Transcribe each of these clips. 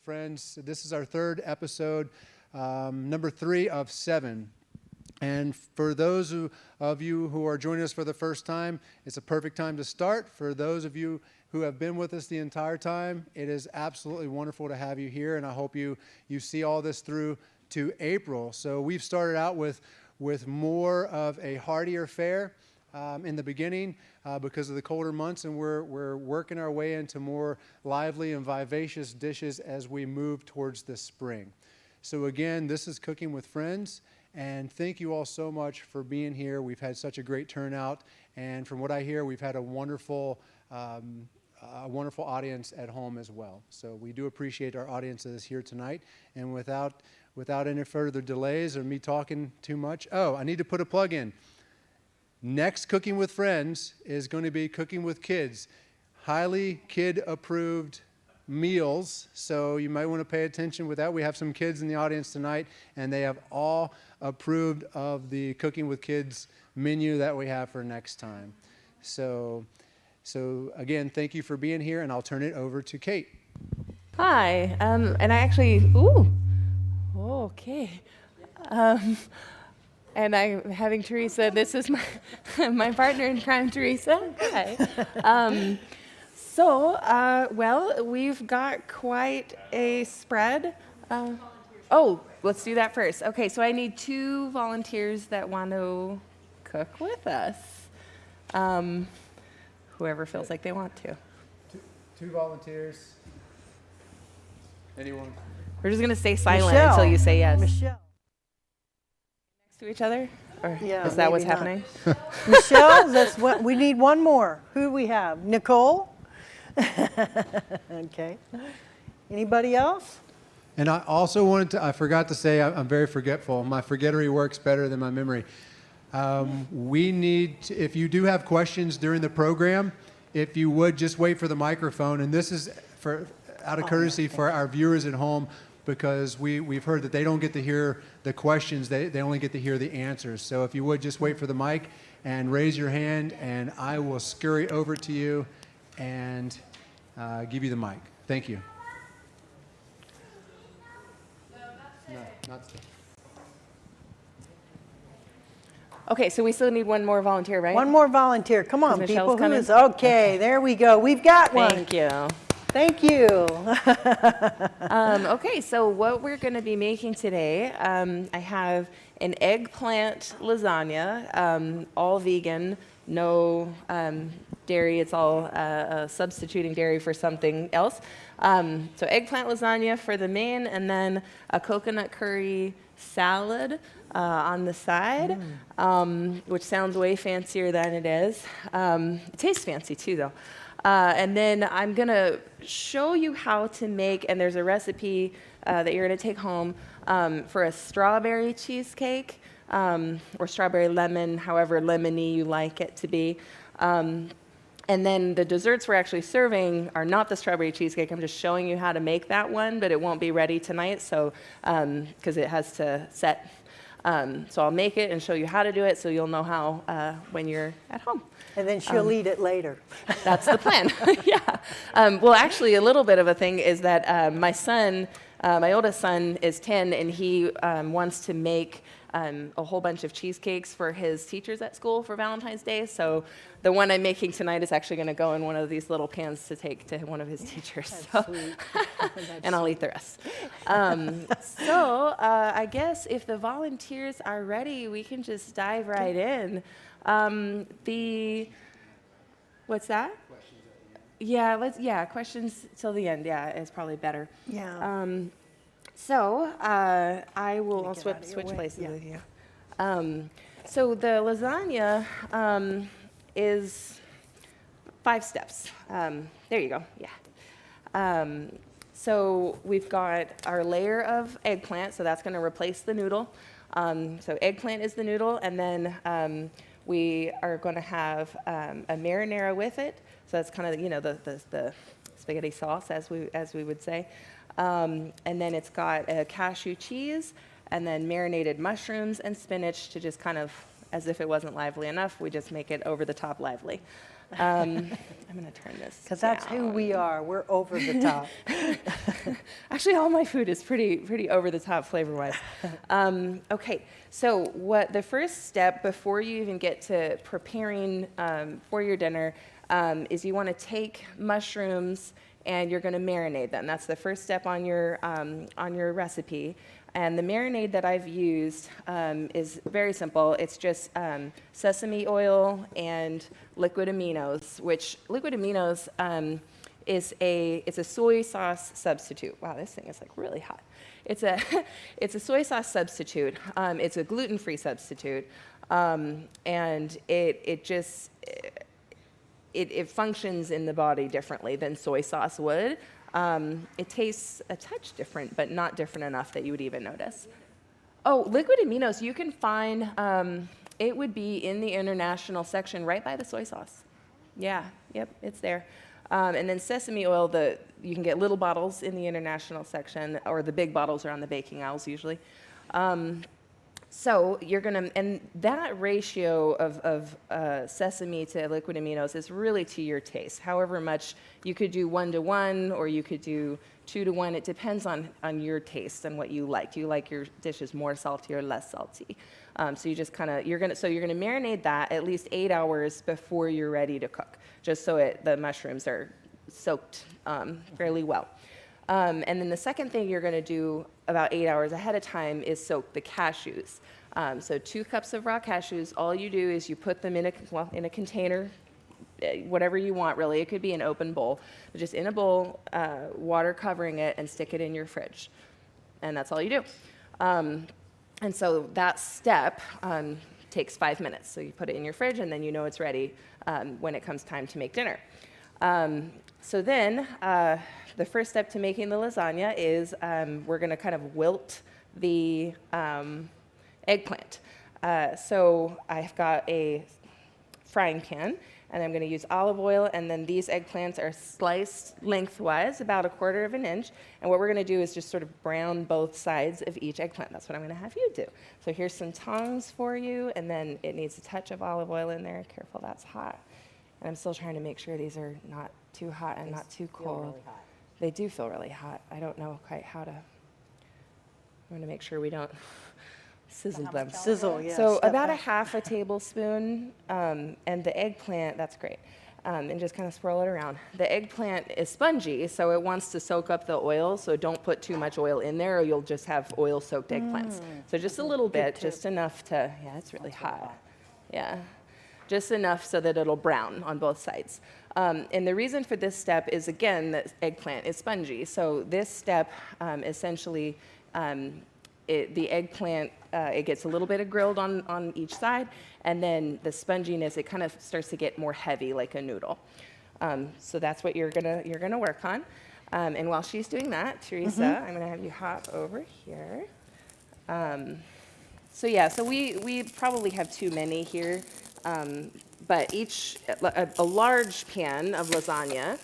Friends. This is our third episode, number 3 of 7. And for those of you who are joining us for the first time, it's a perfect time to start. For those of you who have been with us the entire time, it is absolutely wonderful to have you here, and I hope you see all this through to April. So we've started out with more of a heartier fare in the beginning because of the colder months, and we're working our way into more lively and vivacious dishes as we move towards the spring. So again, this is Cooking with Friends, and thank you all so much for being here. We've had such a great turnout, and from what I hear, we've had a wonderful audience at home as well. So we do appreciate our audience that is here tonight, and without any further delays or me talking too much, I need to put a plug in. Next Cooking with Friends is going to be Cooking with Kids. Highly kid-approved meals, so you might want to pay attention with that. We have some kids in the audience tonight, and they have all approved of the Cooking with Kids menu that we have for next time. So again, thank you for being here, and I'll turn it over to Kate. Hi, and I actually, okay. And I'm having Teresa. This is my partner in crime, Teresa. Hi. Well, we've got quite a spread. Let's do that first. Okay, so I need 2 volunteers that want to cook with us. Whoever feels like they want to. 2 volunteers. Anyone? We're just going to stay silent Michelle. until you say yes. Michelle. To each other? Or Yeah, is that what's maybe happening? Michelle, that's what we need. One more. Who do we have? Nicole? Okay. Anybody else? And I also I forgot to say, I'm very forgetful. My forgettery works better than my memory. We need to, if you do have questions during the program, if you would just wait for the microphone. And this is out of courtesy for our viewers at home, because we've heard that they don't get to hear the questions, they only get to hear the answers. So if you would just wait for the mic and raise your hand, and I will scurry over to you and give you the mic. Thank you. No, not still. Okay, so we still need one more volunteer, right? One more volunteer. Come on, Michelle's people. coming? Who is? Okay, there we go. We've got one. Thank you. Thank you. Okay, so what we're going to be making today, I have an eggplant lasagna, all vegan, no dairy. It's all substituting dairy for something else. So eggplant lasagna for the main, and then a coconut curry salad on the side, which sounds way fancier than it is. It tastes fancy too, though. And then I'm going to show you how to make, and there's a recipe that you're going to take home for a strawberry cheesecake, or strawberry lemon, however lemony you like it to be. And then the desserts we're actually serving are not the strawberry cheesecake. I'm just showing you how to make that one, but it won't be ready tonight, so because it has to set. So I'll make it and show you how to do it, so you'll know how when you're at home. And then she'll eat it later. That's the plan. Yeah. Well, actually, a little bit of a thing is that my son, my oldest son, is 10, and he wants to make a whole bunch of cheesecakes for his teachers at school for Valentine's Day. So the one I'm making tonight is actually going to go in one of these little pans to take to one of his teachers. That's sweet. And I'll eat the rest. I guess if the volunteers are ready, we can just dive right in. What's that? Questions till the end. Yeah, is probably better. Yeah. I will switch places with you. So the lasagna is 5 steps. There you go. Yeah. So we've got our layer of eggplant, so that's going to replace the noodle. So eggplant is the noodle, and then we are going to have a marinara with it. So that's kind of the spaghetti sauce, as we would say. And then it's got a cashew cheese, and then marinated mushrooms and spinach to just kind of as if it wasn't lively enough, we just make it over the top lively. I'm going to turn this Because that's who down. we are. We're over the top. Actually, all my food is pretty over the top flavor-wise. Okay, so what the first step before you even get to preparing for your dinner is you want to take mushrooms and you're going to marinate them. That's the first step on your recipe. And the marinade that I've used is very simple. It's just sesame oil and liquid aminos, which liquid aminos it's a soy sauce substitute. Wow, this thing is like really hot. It's a soy sauce substitute. It's a gluten-free substitute, and it functions in the body differently than soy sauce would. It tastes a touch different, but not different enough that you would even notice. Oh, liquid aminos, you can find, it would be in the international section right by the soy sauce. Yeah, yep, it's there. And then sesame oil, you can get little bottles in the international section, or the big bottles are on the baking aisles usually. So you're gonna, and that ratio of sesame to liquid aminos is really to your taste. However much, you could do 1-to-1 or you could do 2-to-1. It depends on your taste and what you like. Do you like your dishes more salty or less salty? So you just kind of, you're gonna marinate that at least 8 hours before you're ready to cook, just so the mushrooms are soaked fairly well. And then the second thing you're going to do about 8 hours ahead of time is soak the cashews. So 2 cups of raw cashews. All you do is you put them in a container, whatever you want really. It could be an open bowl, but just in a bowl, water covering it, and stick it in your fridge. And that's all you do. And so that step takes 5 minutes. So you put it in your fridge, and then you know it's ready when it comes time to make dinner. So then, the first step to making the lasagna is we're going to kind of wilt the eggplant. So I've got a frying pan, and I'm going to use olive oil, and then these eggplants are sliced lengthwise, about 1/4 inch. And what we're going to do is just sort of brown both sides of each eggplant. That's what I'm going to have you do. So here's some tongs for you, and then it needs a touch of olive oil in there. Careful, that's hot. And I'm still trying to make sure these are not too hot and not too cold. Really hot. They do feel really hot. I don't know quite how to. I'm going to make sure we don't sizzle them. Sizzle, yes. So step about back. 1/2 tablespoon, and the eggplant, that's great. And just kind of swirl it around. The eggplant is spongy, so it wants to soak up the oil, so don't put too much oil in there or you'll just have oil-soaked eggplants. So just a little bit, just enough to, yeah, it's really hot. Yeah, just enough so that it'll brown on both sides. And the reason for this step is, again, that eggplant is spongy. So this step, essentially, the eggplant, it gets a little bit grilled on each side, and then the sponginess, it kind of starts to get more heavy like a noodle. So that's what you're gonna work on. And while she's doing that, Teresa, I'm gonna have you hop over here. So yeah, so we probably have too many here, but a large pan of lasagna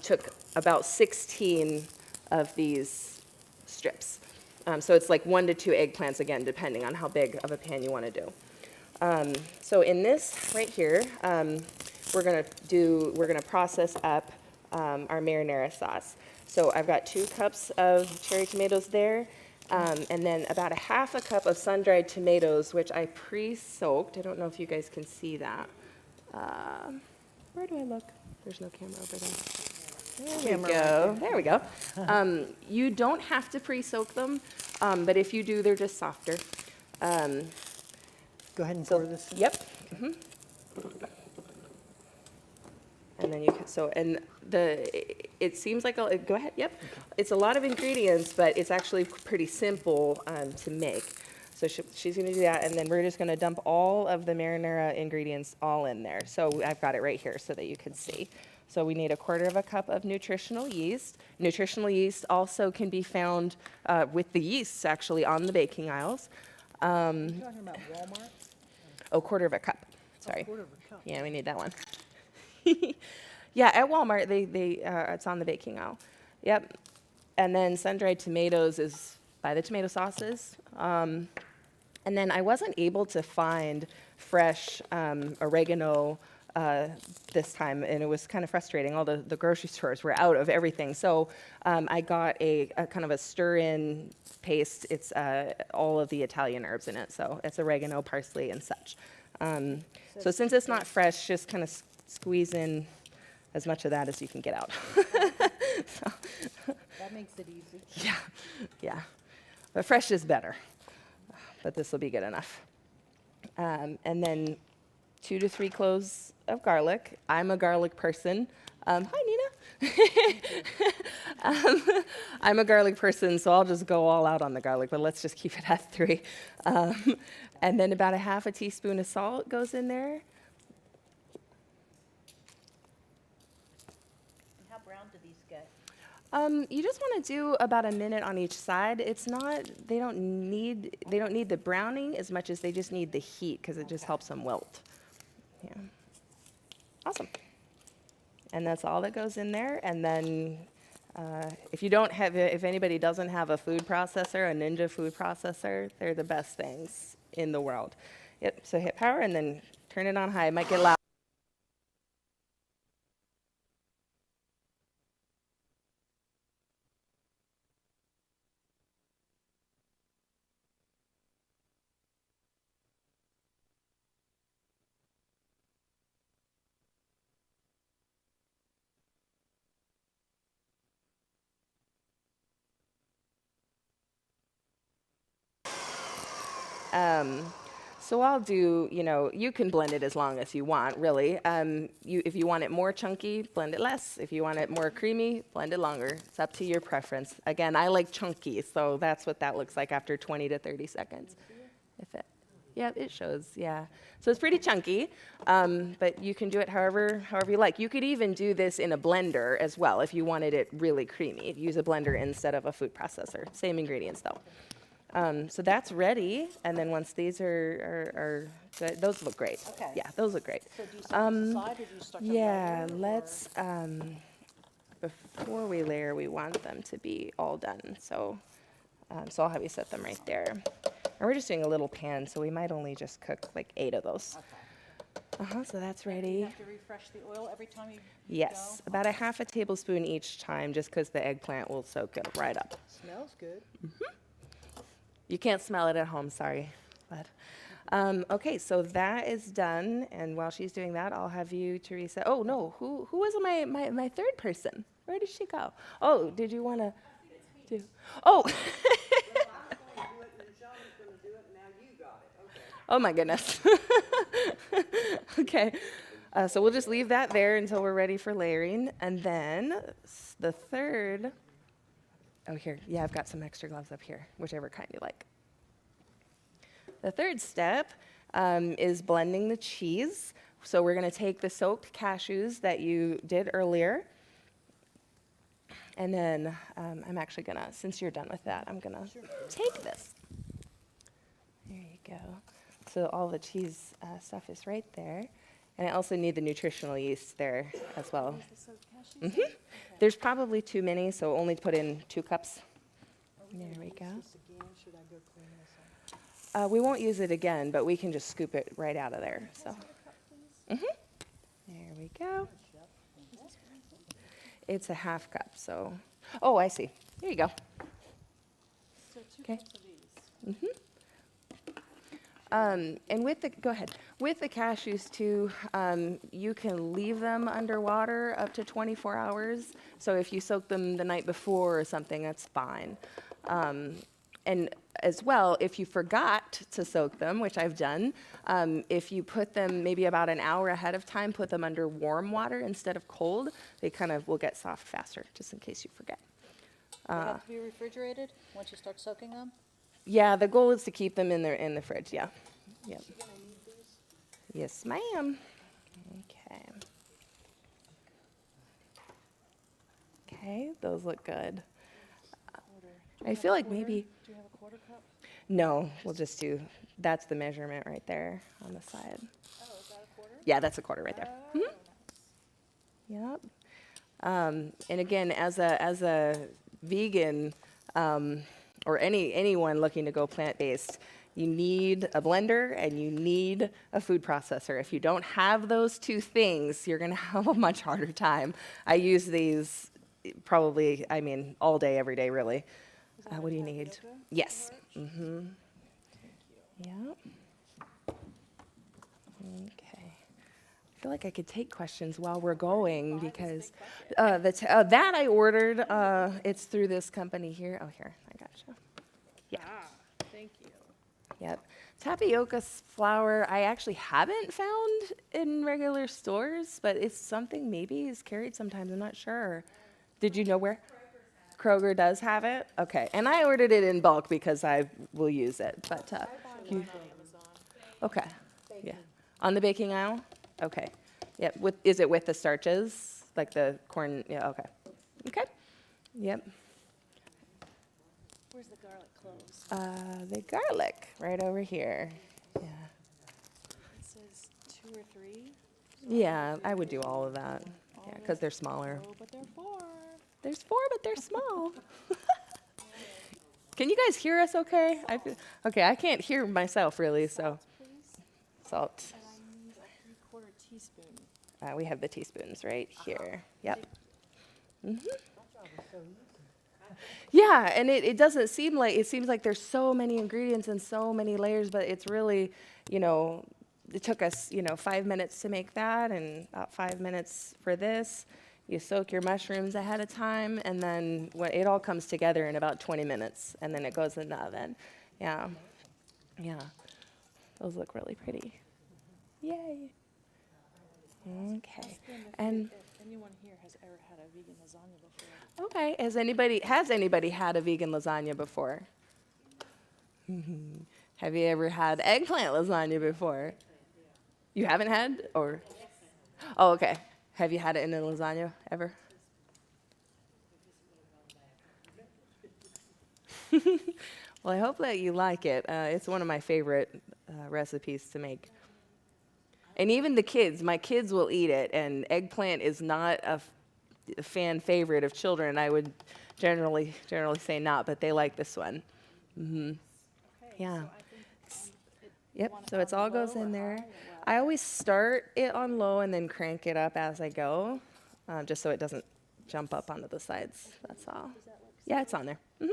took about 16 of these strips. So it's like 1 to 2 eggplants, again, depending on how big of a pan you want to do. So in this right here, we're gonna process up our marinara sauce. So I've got 2 cups of cherry tomatoes there, and then about 1/2 cup of sun-dried tomatoes, which I pre-soaked. I don't know if you guys can see that. Where do I look? There's no camera over there. There we go. You don't have to pre-soak them, but if you do, they're just softer. Go ahead and pour this in. Yep. And then it seems like, go ahead, yep. It's a lot of ingredients, but it's actually pretty simple to make. So she's gonna do that, and then we're just gonna dump all of the marinara ingredients all in there. So I've got it right here so that you can see. So we need 1/4 cup of nutritional yeast. Nutritional yeast also can be found with the yeasts actually on the baking aisles. You're talking about Walmart? 1/4 cup, sorry. 1/4 cup. Yeah, we need that one. Yeah, at Walmart, it's on the baking aisle. Yep. And then sun-dried tomatoes is by the tomato sauces. And then I wasn't able to find fresh oregano this time, and it was kind of frustrating. All the grocery stores were out of everything. So I got a kind of a stir-in paste. It's all of the Italian herbs in it. So it's oregano, parsley, and such. So since it's not fresh, just kind of squeeze in as much of that as you can get out. So, That makes it easy. yeah. But fresh is better. But this will be good enough. And then 2 to 3 cloves of garlic. I'm a garlic person. Hi, Nina. I'm a garlic person, so I'll just go all out on the garlic, but let's just keep it at 3. And then about a half a teaspoon of salt goes in there. How brown do these get? You just want to do about a minute on each side. It's not, they don't need the browning as much as they just need the heat because it just helps them wilt. Yeah. Awesome. And that's all that goes in there. And then if anybody doesn't have a food processor, a Ninja food processor, they're the best things in the world. Yep, so hit power and then turn it on high. It might get loud. So I'll do, you can blend it as long as you want, really. If you want it more chunky, blend it less. If you want it more creamy, blend it longer. It's up to your preference. Again, I like chunky, so that's what that looks like after 20 to 30 seconds. Yeah, it shows, yeah. So it's pretty chunky, but you can do it however you like. You could even do this in a blender as well if you wanted it really creamy. Use a blender instead of a food processor. Same ingredients, though. So that's ready, and then once these are good, those look great. Okay. Yeah, those look great. So do you set them aside or do you start them Yeah, later, let's, before we layer, we want them to be all done. So I'll have you set them right there. And we're just doing a little pan, so we might only just cook like 8 of those. Okay. So that's Do you ready. have to refresh the oil every time you Yes, go? about a half a tablespoon each time, just because the eggplant will soak it right up. Smells good. You can't smell it at home, sorry. But, okay, so that is done, and while she's doing that, I'll have you, Teresa. Oh, no, who was my third person? Where did she go? Oh, did you want to do? Oh. Oh, my goodness. Okay, so we'll just leave that there until we're ready for layering, and then the third. Oh, here. Yeah, I've got some extra gloves up here, whichever kind you like. The third step is blending the cheese. So we're going to take the soaked cashews that you did earlier. And then I'm actually going to, since you're done with that, I'm going to take this. There you go. So all the cheese stuff is right there. And I also need the nutritional yeast there as well. There's probably too many, so only put in 2 cups. There we go. Should I go clean this up? We won't use it again, but we can just scoop it right out of there. So, there we go. It's a half cup. So, oh, I see. There you go. So 2 Okay. cups of these. And go ahead. With the cashews too, you can leave them underwater up to 24 hours. So if you soak them the night before or something, that's fine. And as well, if you forgot to soak them, which I've done, if you put them maybe about an hour ahead of time, put them under warm water instead of cold, they kind of will get soft faster, just in case you forget. They have to be refrigerated once you start soaking them? Yeah, the goal is to keep them in the fridge, yeah. Yep. Yes, ma'am. Okay. Okay, those look good. I feel like maybe, Do you have a quarter cup? no, we'll just do, that's the measurement right there on the side. Oh, is that a quarter? Yeah, that's a quarter right there. Yep. And again, as a vegan, or anyone looking to go plant-based, You need a blender and you need a food processor. If you don't have those two things, you're going to have a much harder time. I use these probably, all day, every day, really. What do you need? Yes. Mm-hmm. Yeah. Okay. I feel like I could take questions while we're going because that I ordered. It's through this company here. Oh, here, I gotcha. Yeah. Thank you. Yep. Tapioca flour, I actually haven't found in regular stores, but it's something maybe is carried sometimes. I'm not sure. Did you know where? Kroger does have it? Okay. And I ordered it in bulk because I will use it. But okay. Yeah. On the baking aisle? Okay. Yep. Is it with the starches? Like the corn? Yeah, okay. Okay. Yep. Where's the garlic cloves? The garlic right over here. Yeah. It says 2 or 3. Yeah, I would do all of that. Yeah, because they're smaller. Oh, but they're 4. There's 4, but they're small. Can you guys hear us okay? Okay, I can't hear myself really, so. Please. Salt. And I need a 3/4 teaspoon. We have the teaspoons right here. Yep. Yeah, and it doesn't seem like, it seems like there's so many ingredients and so many layers, but it's really, it took us, 5 minutes to make that and about 5 minutes for this. You soak your mushrooms ahead of time, and then it all comes together in about 20 minutes, and then it goes in the oven. Yeah. Yeah. Those look really pretty. Yay. Okay. And If anyone here has ever had a vegan lasagna before. okay, has anybody had a vegan lasagna before? Have you ever had eggplant lasagna before? You haven't had, or? Oh, okay. Have you had it in a lasagna ever? Well, I hope that you like it. It's one of my favorite recipes to make. And even the kids, my kids will eat it, and eggplant is not a fan favorite of children. I would generally say not, but they like this one. Okay, Yeah. So I think Yep, want it so it on all low goes or in there. high or what? I always start it on low and then crank it up as I go, just so it doesn't jump up onto the sides, that's all. Does that look Yeah, it's on there. okay?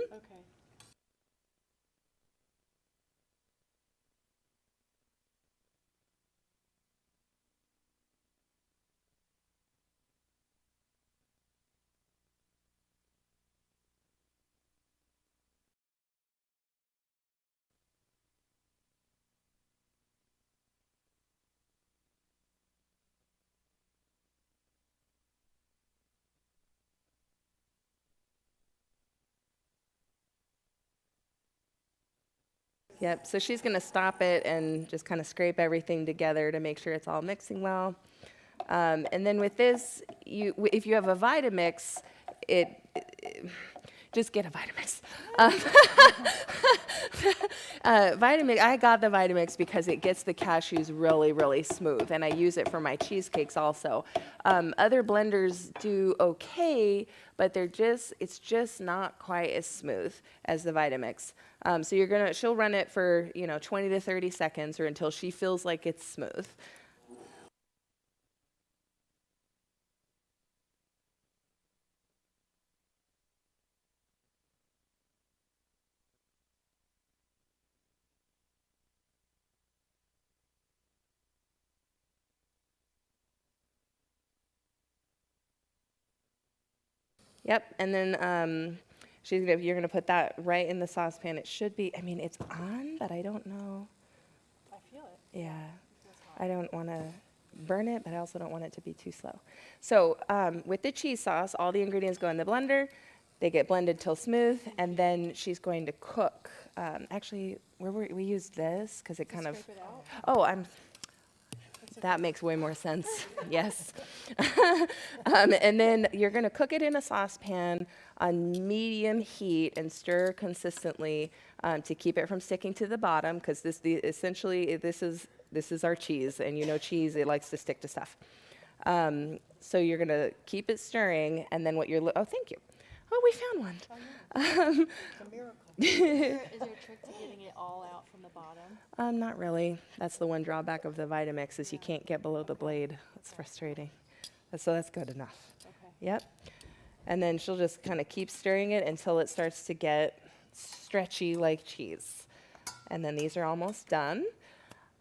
Yep, so she's gonna stop it and just kind of scrape everything together to make sure it's all mixing well. And then with this, if you have a Vitamix, just get a Vitamix. Vitamix, I got the Vitamix because it gets the cashews really, really smooth, and I use it for my cheesecakes also. Other blenders do okay, but it's just not quite as smooth as the Vitamix. So she'll run it for 20 to 30 seconds or until she feels like it's smooth. Yep, and then you're gonna put that right in the saucepan. It should be, it's on, but I don't know. I feel it. Yeah, I don't want to burn it, but I also don't want it to be too slow. So with the cheese sauce, all the ingredients go in the blender. They get blended till smooth, and then she's going to cook. Actually, we used this because it kind of. Scrape it out. Oh, that makes way more sense. Yes. And then you're going to cook it in a saucepan on medium heat and stir consistently to keep it from sticking to the bottom, because this is our cheese, and cheese, it likes to stick to stuff. So you're going to keep it stirring, and then thank you. Oh, we found one. It's a miracle. Is there a trick to getting it all out from the bottom? Not really. That's the one drawback of the Vitamix is you can't get below the blade. That's frustrating. So that's good enough. Okay. Yep. And then she'll just kind of keep stirring it until it starts to get stretchy like cheese. And then these are almost done.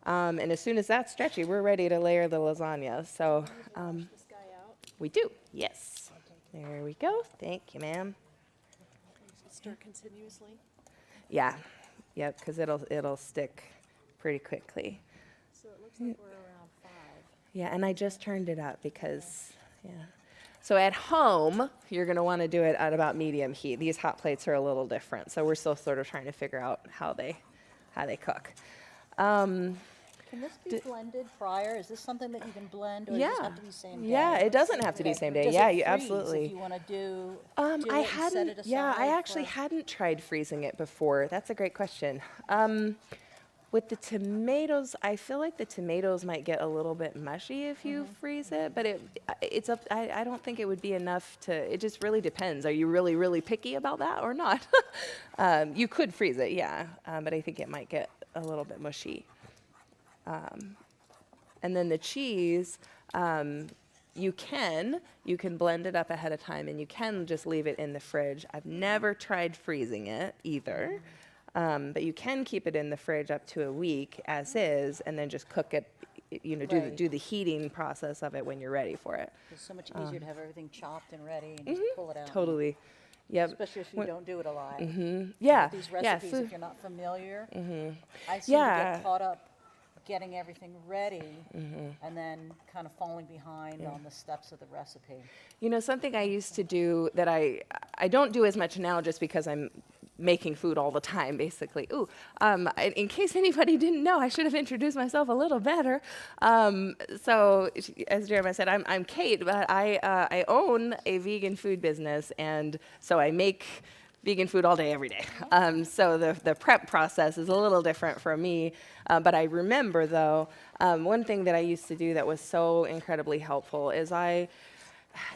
And as soon as that's stretchy, we're ready to layer the lasagna. So This guy out. we do. Yes. There we go. Thank you, ma'am. Stir continuously. Yeah. Yep, because it'll stick pretty quickly. So it looks like we're around 5. Yeah, and I just turned it up because, yeah. So at home, you're going to want to do it at about medium heat. These hot plates are a little different, so we're still sort of trying to figure out how they cook. Can this be blended prior? Is this something that you can blend, or does Yeah. this have to be same day? Yeah, it doesn't have to be same day. Does Yeah, it you freeze absolutely. If you want to do I it and set hadn't. it Yeah, I aside actually for- hadn't tried freezing it before. That's a great question. With the tomatoes, I feel like the tomatoes might get a little bit mushy if you freeze it, but it's up. I don't think it would be enough to. It just really depends. Are you really, really picky about that or not? You could freeze it, yeah, but I think it might get a little bit mushy. And then the cheese, you can blend it up ahead of time, and you can just leave it in the fridge. I've never tried freezing it either, but you can keep it in the fridge up to a week as is, and then just cook it. Right. Do the heating process of it when you're ready for it. It's so much easier to have everything chopped and ready and just pull it out. Totally. Yep. Especially if you don't do it a lot. Yeah. These yeah. recipes, if you're not familiar, I seem to Yeah. get caught up getting everything ready and then kind of falling behind on the steps of the recipe. Something I used to do that I don't do as much now just because I'm making food all the time, basically. In case anybody didn't know, I should have introduced myself a little better. So, as Jeremiah said, I'm Kate, but I own a vegan food business, and so I make vegan food all day, every day. So the prep process is a little different for me. But I remember, though, one thing that I used to do that was so incredibly helpful is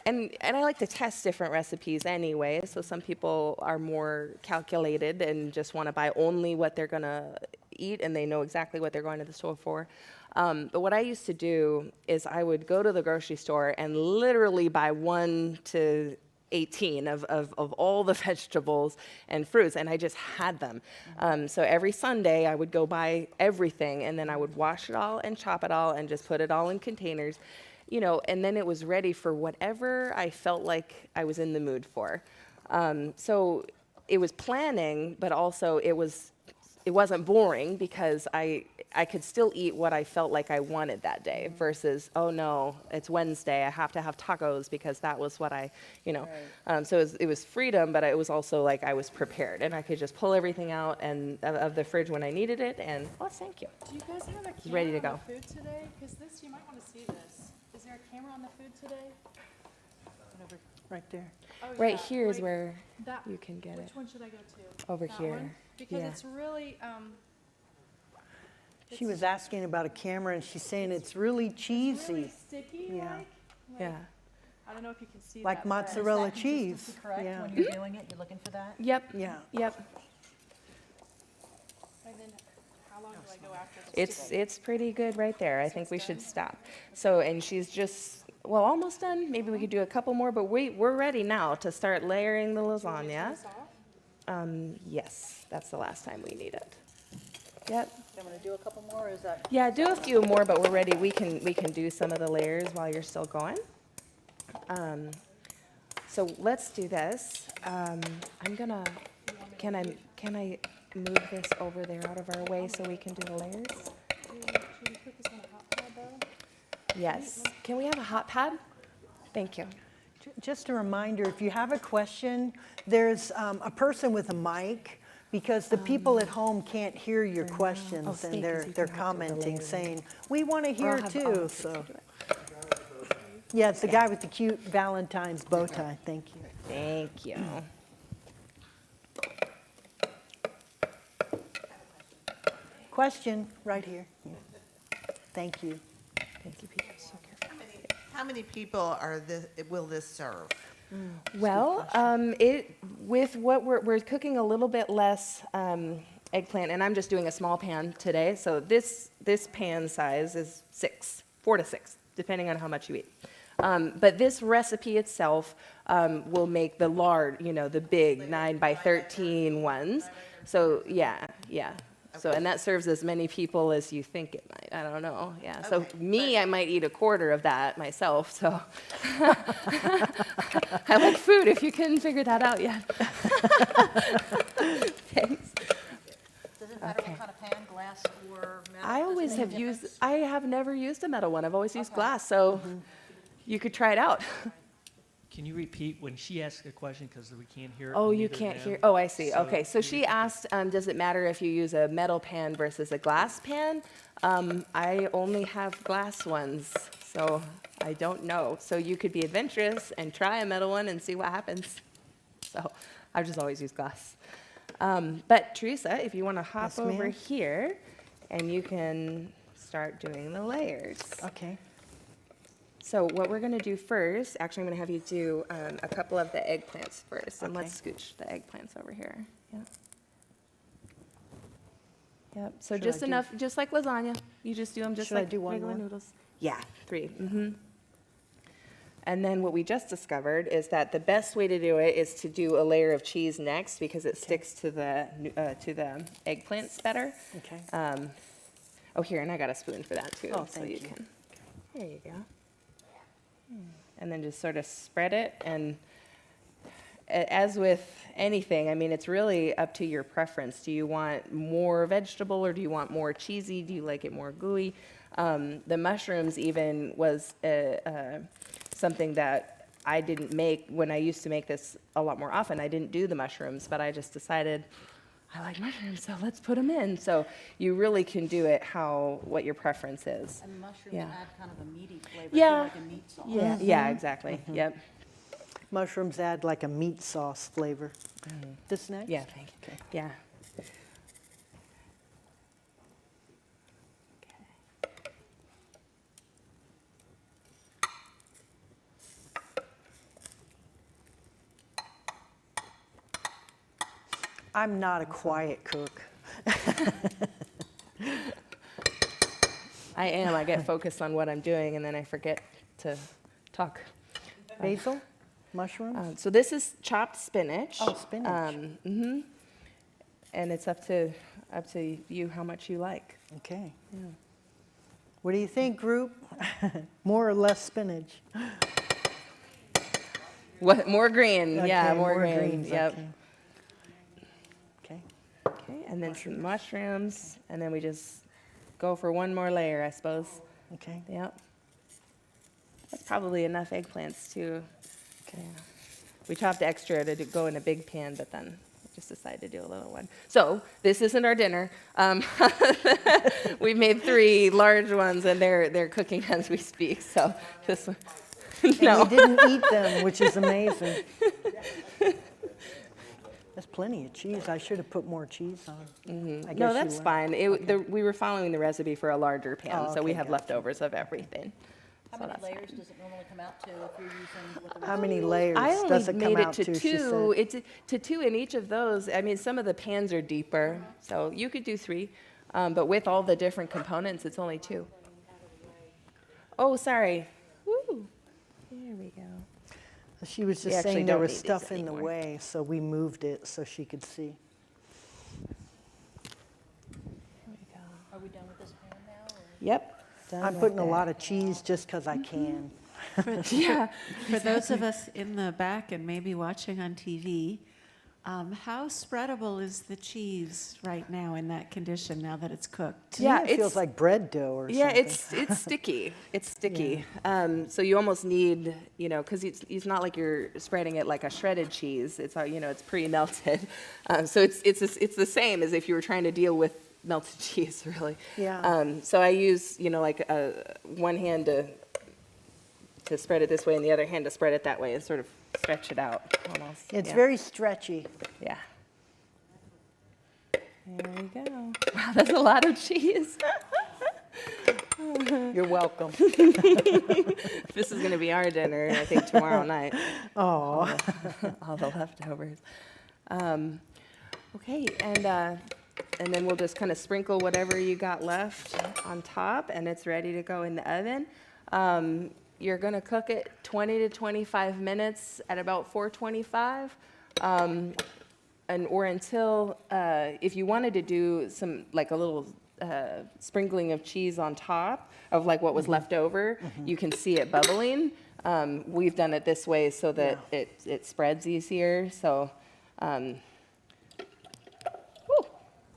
and I like to test different recipes anyway. So some people are more calculated and just want to buy only what they're going to eat, and they know exactly what they're going to the store for. But what I used to do is I would go to the grocery store and literally buy 1 to 18 of all the vegetables and fruits, and I just had them. So every Sunday I would go buy everything, and then I would wash it all and chop it all and just put it all in containers, and then it was ready for whatever I felt like I was in the mood for. So it was planning, but also it wasn't boring because I could still eat what I felt like I wanted that day versus, oh no, it's Wednesday, I have to have tacos because that was what so it was freedom, but it was also like I was prepared and I could just pull everything out and of the fridge when I needed it, and thank you. Do you guys have a camera Ready to on go. the food today? Because you might want to see this. Is there a camera on the food today? Right there. Oh, Right yeah, here is like where that, you can get it. Which one should I go to? Over That here. one? Because Yeah. it's really, She was asking about a camera, and she's saying it's really really cheesy, sticky, Yeah. like, Yeah. I don't know if you can see like that. but- mozzarella Is that cheese. consistency correct Yeah. when you're doing it? You're looking for that? Yep. Yeah. Yep. And then how long do I go after this? It's pretty good right there. I think we should stop. So, and she's just, almost done. Maybe we could do a couple more, but we're ready now to start layering the lasagna. This off? Yes, that's the last time we need it. Yep. I'm going to do a couple more, or is that? Yeah, do a few more, but we're ready. We can do some of the layers while you're still going. So let's do this. Can I move this over there out of our way so we can do the layers? Should we put this on a hot pad though? Yes. Can we have a hot pad? Thank you. Just a reminder, if you have a question, there's a person with a mic, because the people at home can't hear your questions, stay, and 'cause they're you they're can help with the commenting, layering. saying, we want to Or hear I'll have- I'll too, have so. Tracy do it. Yeah, it's the guy with the cute Valentine's bow tie, thank you. Thank you. Question, right here. Yeah. Thank you. Thank you, Peter. So careful. How many people will this serve? Well, with what we're cooking a little bit less eggplant, and I'm just doing a small pan today. So this pan size is 4 to 6, depending on how much you eat. But this recipe itself will make the large, the big 9 by 13 ones. So yeah. So, and that serves as many people as you think it might. I don't know. Yeah. So I might eat a quarter of that myself. So I like food, if you couldn't figure that out yet. Thanks. Does it matter what kind of pan, glass or metal? I always have I have never used a metal one. I've always used glass. So you could try it out. Can you repeat when she asked a question because we can't hear? Oh, you neither can't them. hear. Oh, I see. So Okay, so can she you- asked, does it matter if you use a metal pan versus a glass pan? I only have glass ones, so I don't know. So you could be adventurous and try a metal one and see what happens. So I've just always used glass. But Teresa, if you want to hop Yes, over ma'am. here, and you can start doing the layers. Okay. So what we're going to do first, actually I'm going to have you do a couple of the eggplants first. And let's scooch the eggplants over here. Yep. Yep. So Should I just do- enough, just like lasagna. You just do them just Should I like do one regular more? noodles. Yeah, 3. And then what we just discovered is that the best way to do it is to do a layer of cheese next because it sticks to the eggplants better. Okay. Oh, here, and I got a spoon for that too. Oh, so thank you you. can. There you go. And then just sort of spread it. And as with anything, I mean, it's really up to your preference. Do you want more vegetable or do you want more cheesy? Do you like it more gooey? The mushrooms even was something that I didn't make when I used to make this a lot more often. I didn't do the mushrooms, but I just decided I like mushrooms, so let's put them in. So you really can do it what your preference is. And mushrooms Yeah. add kind of a meaty flavor, Yeah. like a meat sauce. Yeah, exactly. Yep. Mushrooms add like a meat sauce flavor. This next? Yeah, thank you. Okay. Yeah. I'm not a quiet cook. I am. I get focused on what I'm doing, and then I forget to talk. Basil? Mushrooms? So this is chopped spinach. Oh, spinach. And it's up to you how much you like. Okay. What do you think, group? More or less spinach? What more green? Yeah, Okay, more green. greens, Yep. okay. Okay. Okay, and then some mushrooms, and then we just go for one more layer, I suppose. Okay. Yep. That's probably enough eggplants too. Okay. We chopped extra to go in a big pan, but then we just decided to do a little one. So this isn't our dinner. We made 3 large ones, and they're cooking as we speak. So this one, And no. we didn't eat them, which is amazing. That's plenty of cheese. I should have put more cheese on. I guess No, you that's would. fine. We were following the recipe for a larger pan, Oh, so we okay, have gotcha. leftovers of everything. How So many that's layers fine. does it normally come out to if you're using what the How many layers I only does it come made it out to to, she 2. said? It's to 2 in each of those. I mean, some of the pans are deeper, so you could do 3. But with all the different components, it's only 2. Oh, sorry. Woo. There we go. She was We just actually saying there don't was need these stuff in the anymore. way, so we moved it so she could see. Are we done with this pan now? Or? Yep. I'm putting a lot of cheese just because I can. Yeah. For those of us in the back and maybe watching on TV, how spreadable is the cheese right now in that condition now that it's cooked? To Yeah, me, it feels it's- like bread dough or Yeah, something. it's sticky. It's sticky. So you almost need, because it's not like you're spreading it like a shredded cheese. It's it's pre-melted. So it's the same as if you were trying to deal with melted cheese, really. Yeah. So I use like one hand to spread it this way and the other hand to spread it that way and sort of stretch it out almost. It's Yeah. very stretchy. Yeah. There we go. Wow, that's a lot of cheese. You're welcome. This is going to be our dinner, I think, tomorrow night. Oh, All the leftovers. Okay, and then we'll just kind of sprinkle whatever you got left on top, and it's ready to go in the oven. You're going to cook it 20 to 25 minutes at about 425, or until, if you wanted to do some, like a little sprinkling of cheese on top of like what was left over, you can see it bubbling. We've done it this way so that it spreads easier. So, whew,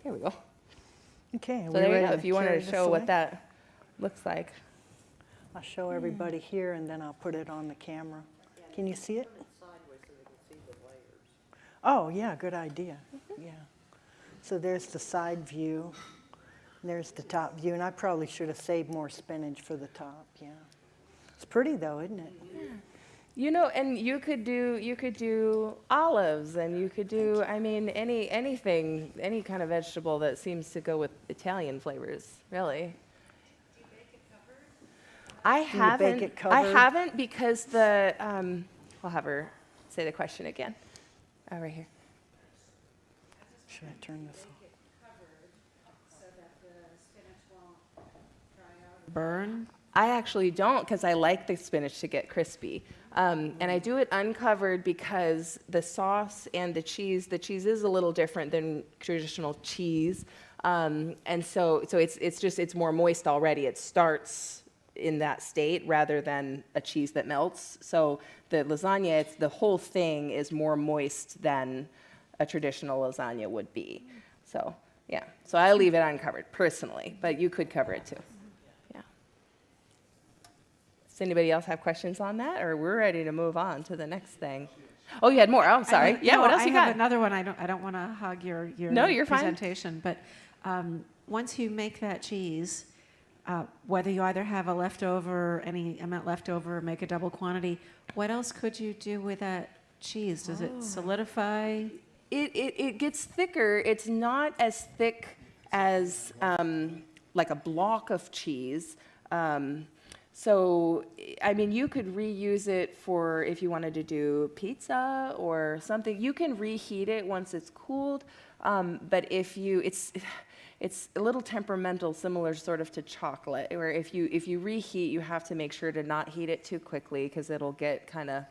here we go. okay. So we there you ready go. If you wanted carry to this show away? what that looks like. I'll show everybody here, and then I'll put it on the camera. Can you see it? Oh, yeah, good idea. Yeah. So there's the side view, and there's the top view, and I probably should have saved more spinach for the top, yeah. It's pretty though, isn't it? You know, and you could do olives, and you could do, I mean, anything, any kind of vegetable that seems to go with Italian flavors, really. I you bake haven't. it I covered? haven't because the. I'll have her say the question again. Right here. Should I turn this off? Burn? I actually don't because I like the spinach to get crispy. And I do it uncovered because the sauce and the cheese is a little different than traditional cheese. And so it's more moist already. It starts in that state rather than a cheese that melts. So the lasagna, the whole thing is more moist than a traditional lasagna would be. So, yeah. So I leave it uncovered personally, but you could cover it too. Yeah. Does anybody else have questions on that, or we're ready to move on to the next thing? Oh, you had more. Oh, sorry. Yeah, what else you I got? have another one. I don't want to hog your No, you're fine. presentation, but once you make that cheese, whether you either have any amount left over or make a double quantity, what else could you do with that cheese? Does it solidify? It gets thicker. It's not as thick as like a block of cheese. So, I mean, you could reuse it for if you wanted to do pizza or something. You can reheat it once it's cooled, but it's a little temperamental, similar sort of to chocolate, where if you reheat, you have to make sure to not heat it too quickly because it'll get kind of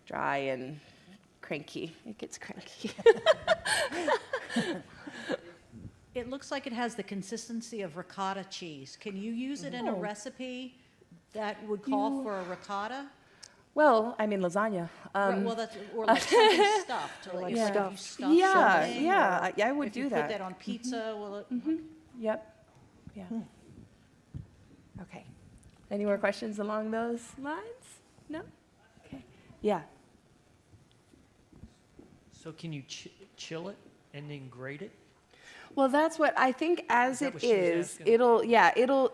dry and cranky. It gets cranky. It looks like it has the consistency of ricotta cheese. Can you use it in a recipe that would call for a ricotta? Well, I mean, lasagna. Well, that's, or like something stuffed, like Yeah. if you stuff Yeah, something, yeah, or I would if do you that. put that on pizza, will it? Yep. Yeah. Okay. Any more questions along those lines? No? Okay. Yeah. So can you chill it and then grate it? Well, that's what I think. As that it what she was is, asking?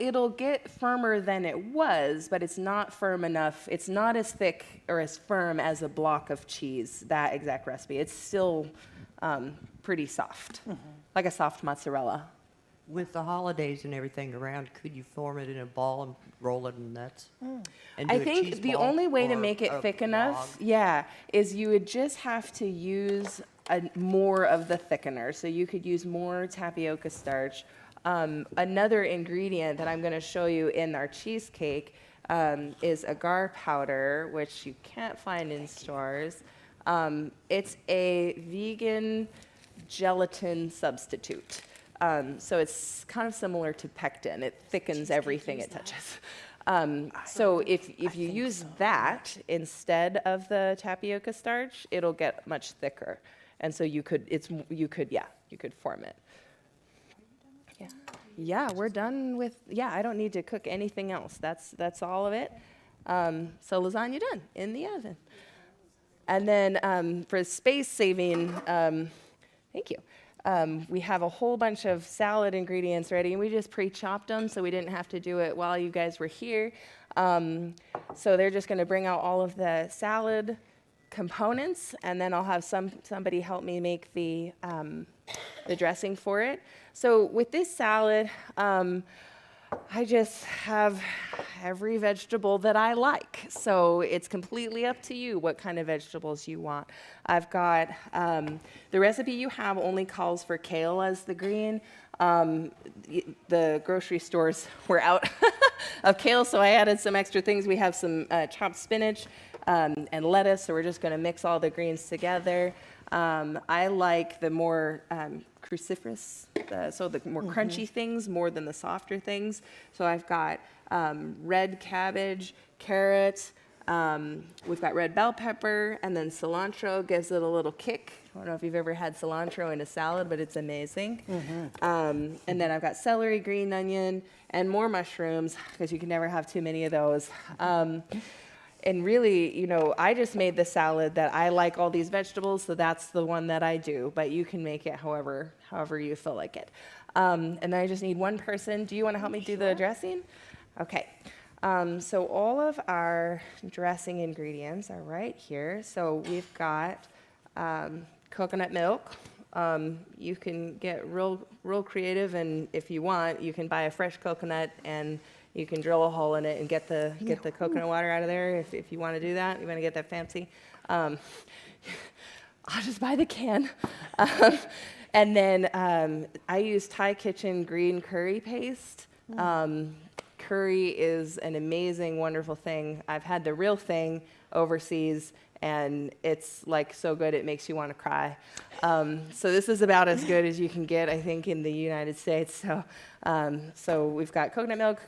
it'll get firmer than it was, but it's not firm enough. It's not as thick or as firm as a block of cheese. That exact recipe. It's still pretty soft, like a soft mozzarella. With the holidays and everything around, could you form it in a ball and roll it in nuts? And do I a think cheese the ball only way to or make it a thick enough, log? is you would just have to use more of the thickener. So you could use more tapioca starch. Another ingredient that I'm going to show you in our cheesecake is agar powder, which you can't find in stores. It's a vegan gelatin substitute. So it's kind of similar to pectin. It thickens everything it touches. So if you use that instead of the tapioca starch, it'll get much thicker. And so you could form it. Yeah, we're done with, I don't need to cook anything else. That's all of it. So lasagna done in the oven. And then for space saving, thank you. We have a whole bunch of salad ingredients ready, and we just pre-chopped them so we didn't have to do it while you guys were here. So they're just going to bring out all of the salad components, and then I'll have somebody help me make the dressing for it. So with this salad, I just have every vegetable that I like. So it's completely up to you what kind of vegetables you want. I've got, the recipe you have only calls for kale as the green. The grocery stores were out of kale, so I added some extra things. We have some chopped spinach and lettuce, so we're just going to mix all the greens together. I like the more cruciferous, so the more crunchy things more than the softer things. So I've got red cabbage, carrot, we've got red bell pepper, and then cilantro gives it a little kick. I don't know if you've ever had cilantro in a salad, but it's amazing. And then I've got celery, green onion, and more mushrooms, because you can never have too many of those. And really, you know, I just made the salad that I like all these vegetables, so that's the one that I do. But you can make it however you feel like it. And then I just need one person. Do you want to help me do the dressing? Okay. So all of our dressing ingredients are right here. So we've got coconut milk. You can get real creative, and if you want, you can buy a fresh coconut and you can drill a hole in it and get the coconut water out of there if you want to do that. You want to get that fancy. I'll just buy the can. And then I use Thai Kitchen green curry paste. Curry is an amazing, wonderful thing. I've had the real thing overseas, and it's like so good it makes you want to cry. So this is about as good as you can get, I think, in the United States. So we've got coconut milk,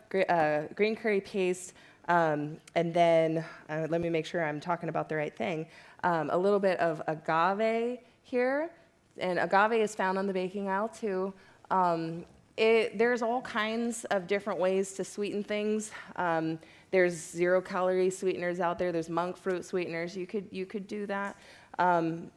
green curry paste, and then let me make sure I'm talking about the right thing. A little bit of agave here, and agave is found on the baking aisle too. There's all kinds of different ways to sweeten things. There's 0-calorie sweeteners out there. There's monk fruit sweeteners. You could do that.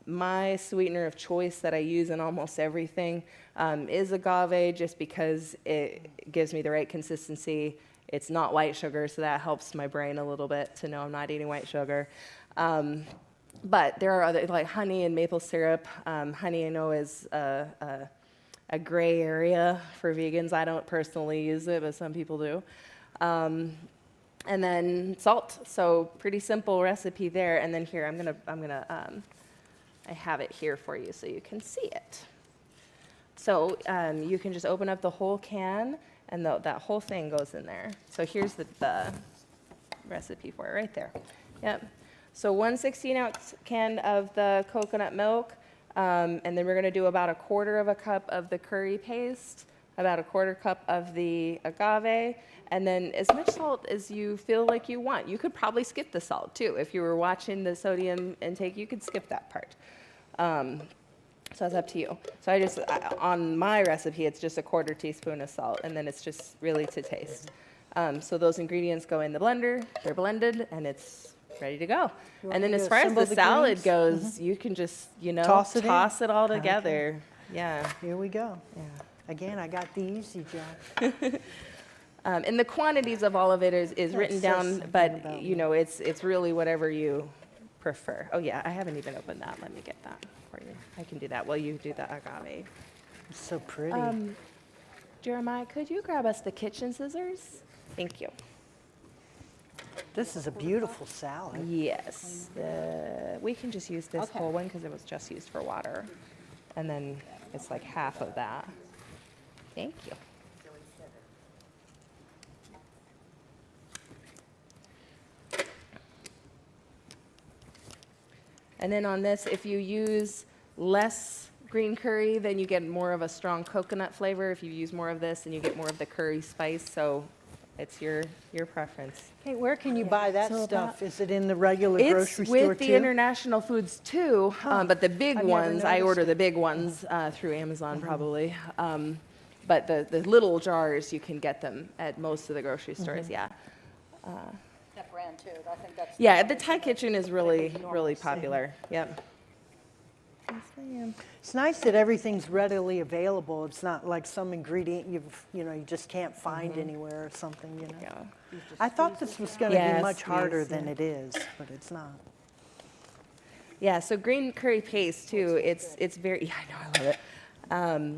My sweetener of choice that I use in almost everything is agave, just because it gives me the right consistency. It's not white sugar, so that helps my brain a little bit to know I'm not eating white sugar. But there are other, like honey and maple syrup. Honey, I know, is a gray area for vegans. I don't personally use it, but some people do. And then salt. So pretty simple recipe there. And then here, I have it here for you so you can see it. So you can just open up the whole can, and that whole thing goes in there. So here's the recipe for it right there. Yep. So 1 16-ounce can of the coconut milk, and then we're going to do about 1/4 cup of the curry paste, about 1/4 cup of the agave, and then as much salt as you feel like you want. You could probably skip the salt too. If you were watching the sodium intake, you could skip that part. So it's up to you. So on my recipe, it's just 1/4 teaspoon of salt, and then it's just really to taste. So those ingredients go in the blender, they're blended, and it's ready to go. And then as far as the salad goes, you can just, toss it all together. Okay. Yeah. Here we go. Yeah. Again, I got the easy job. And the quantities of all of it is written down, but it's really whatever you prefer. Oh yeah, I haven't even opened that. Let me get that for you. I can do that while you do the agave. It's so pretty. Jeremiah, could you grab us the kitchen scissors? Thank you. This is a beautiful salad. Yes. We can just use this whole one because it was just used for water. And then it's like half of that. Thank you. And then on this, if you use less green curry, then you get more of a strong coconut flavor. If you use more of this, then you get more of the curry spice. So it's your preference. Hey, where can you buy that stuff? Is it in the regular grocery store too? It's with the international foods too, but the big ones, I order the big ones through Amazon probably. But the little jars, you can get them at most of the grocery stores, yeah. That brand too, I think that's. Yeah, the Thai Kitchen is really popular, yep. It's nice that everything's readily available. It's not like some ingredient you just can't find anywhere or something, Yeah. I thought this was going to be much harder than it is, but it's not. Yeah, so green curry paste too, it's very, I know, I love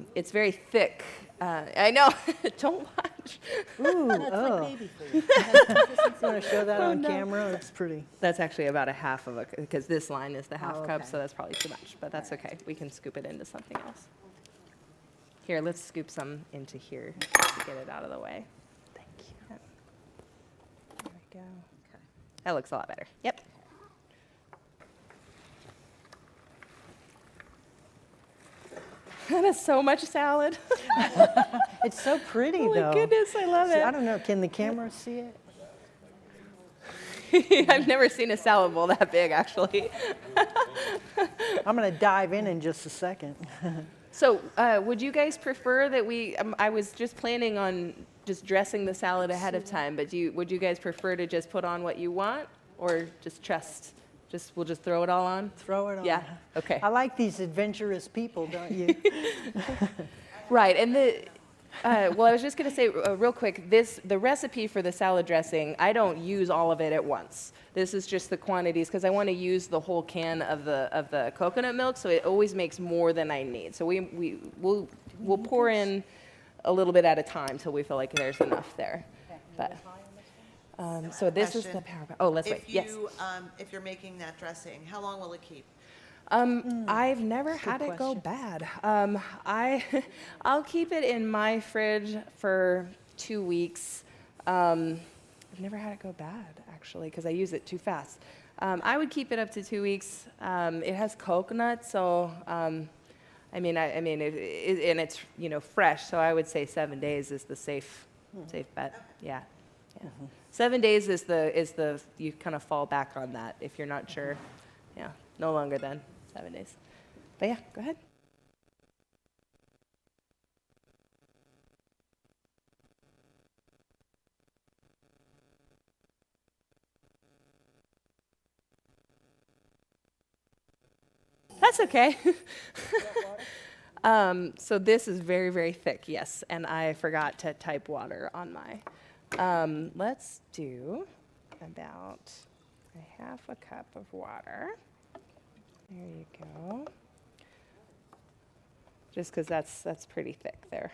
it. It's very thick. I know, don't lie. much. Ooh, It's like oh. baby food. You want to show that on camera? It's pretty. That's actually about a half of a, because this line is the half Oh, cup, okay. so that's probably too much, but that's okay. We can scoop it into something else. Here, let's scoop some into here to get it out of the way. Thank you. There we go. That looks a lot better. Yep. That is so much salad. It's so pretty, Oh though. my goodness, I love I it. don't know. Can the camera see it? I've never seen a salad bowl that big, actually. I'm going to dive in just a second. So, would you guys prefer that we? I was just planning on just dressing the salad ahead of time, but would you guys prefer to just put on what you want, or just trust? We'll just throw it all on. Throw it on. Yeah. Okay. I like these adventurous people, don't you? Right, and well, I was just going to say real quick, the recipe for the salad dressing, I don't use all of it at once. This is just the quantities because I want to use the whole can of the coconut milk, so it always makes more than I need. So we'll pour in a little bit at a time till we feel like there's enough there. But so this is the power. Oh, let's wait. Yes. If you're making that dressing, how long will it keep? I've never had it go question. bad. I'll keep it in my fridge for 2 weeks. I've never had it go bad, actually, because I use it too fast. I would keep it up to 2 weeks. It has coconut, so and it's fresh, so I would say 7 days is the safe bet. Yeah. 7 days is the you kind of fall back on that if you're not sure. Yeah, no longer than 7 days. But yeah, go ahead. That's okay. So this is very, very thick, yes, and I forgot to type water on my. Let's do about a half a cup of water. There you go. Just because that's pretty thick there.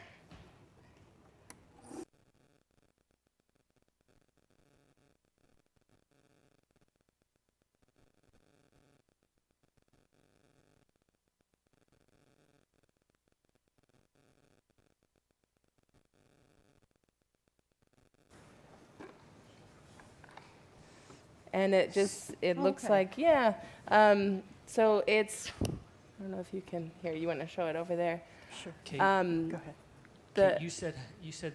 And it looks like, yeah. So it's, I don't know if you can, here, you want to show it over there? Sure. Kate, Go ahead. Kate, you said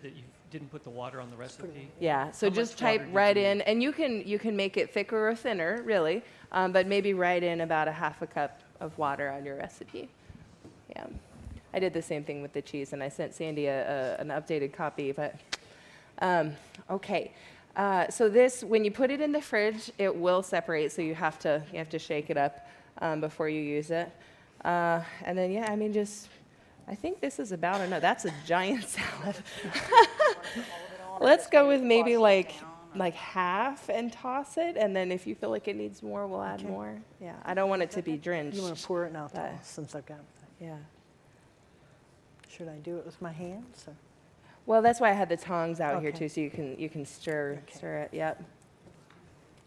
that you didn't put the water on the recipe. Yeah, so How just much type water did right you in, and you can make it thicker or thinner, really, but maybe write in about a half a cup of water on your recipe. Yeah, I did the same thing with the cheese, and I sent Sandy an updated copy, but okay. So this, when you put it in the fridge, it will separate, so you have to shake it up before you use it. And then, yeah, I think this is about enough. That's a giant salad. Let's go with maybe like half and toss it, and then if you feel like it needs more, we'll add more. Yeah, I don't want it to be drenched. You want to pour it now, though, but- since I've got it. Yeah. Should I do it with my hands? Or? Well, that's why I had the tongs out here Okay. too, so you can stir it. Yep.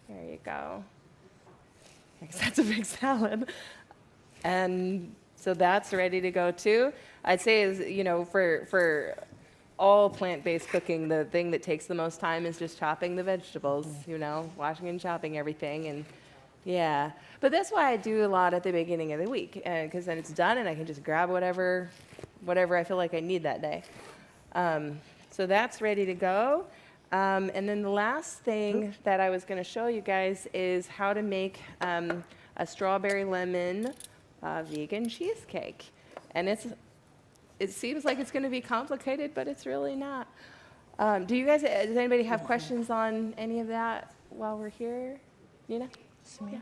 There you go. I guess that's a big salad. And so that's ready to go too. I'd say is for all plant-based cooking, the thing that takes the most time is just chopping the vegetables. Washing and chopping everything, and yeah. But that's why I do a lot at the beginning of the week, because then it's done and I can just grab whatever I feel like I need that day. So that's ready to go. And then the last thing that I was going to show you guys is how to make a strawberry lemon vegan cheesecake. And it seems like it's going to be complicated, but it's really not. Does anybody have questions on any of that while we're here? Nina? Yeah.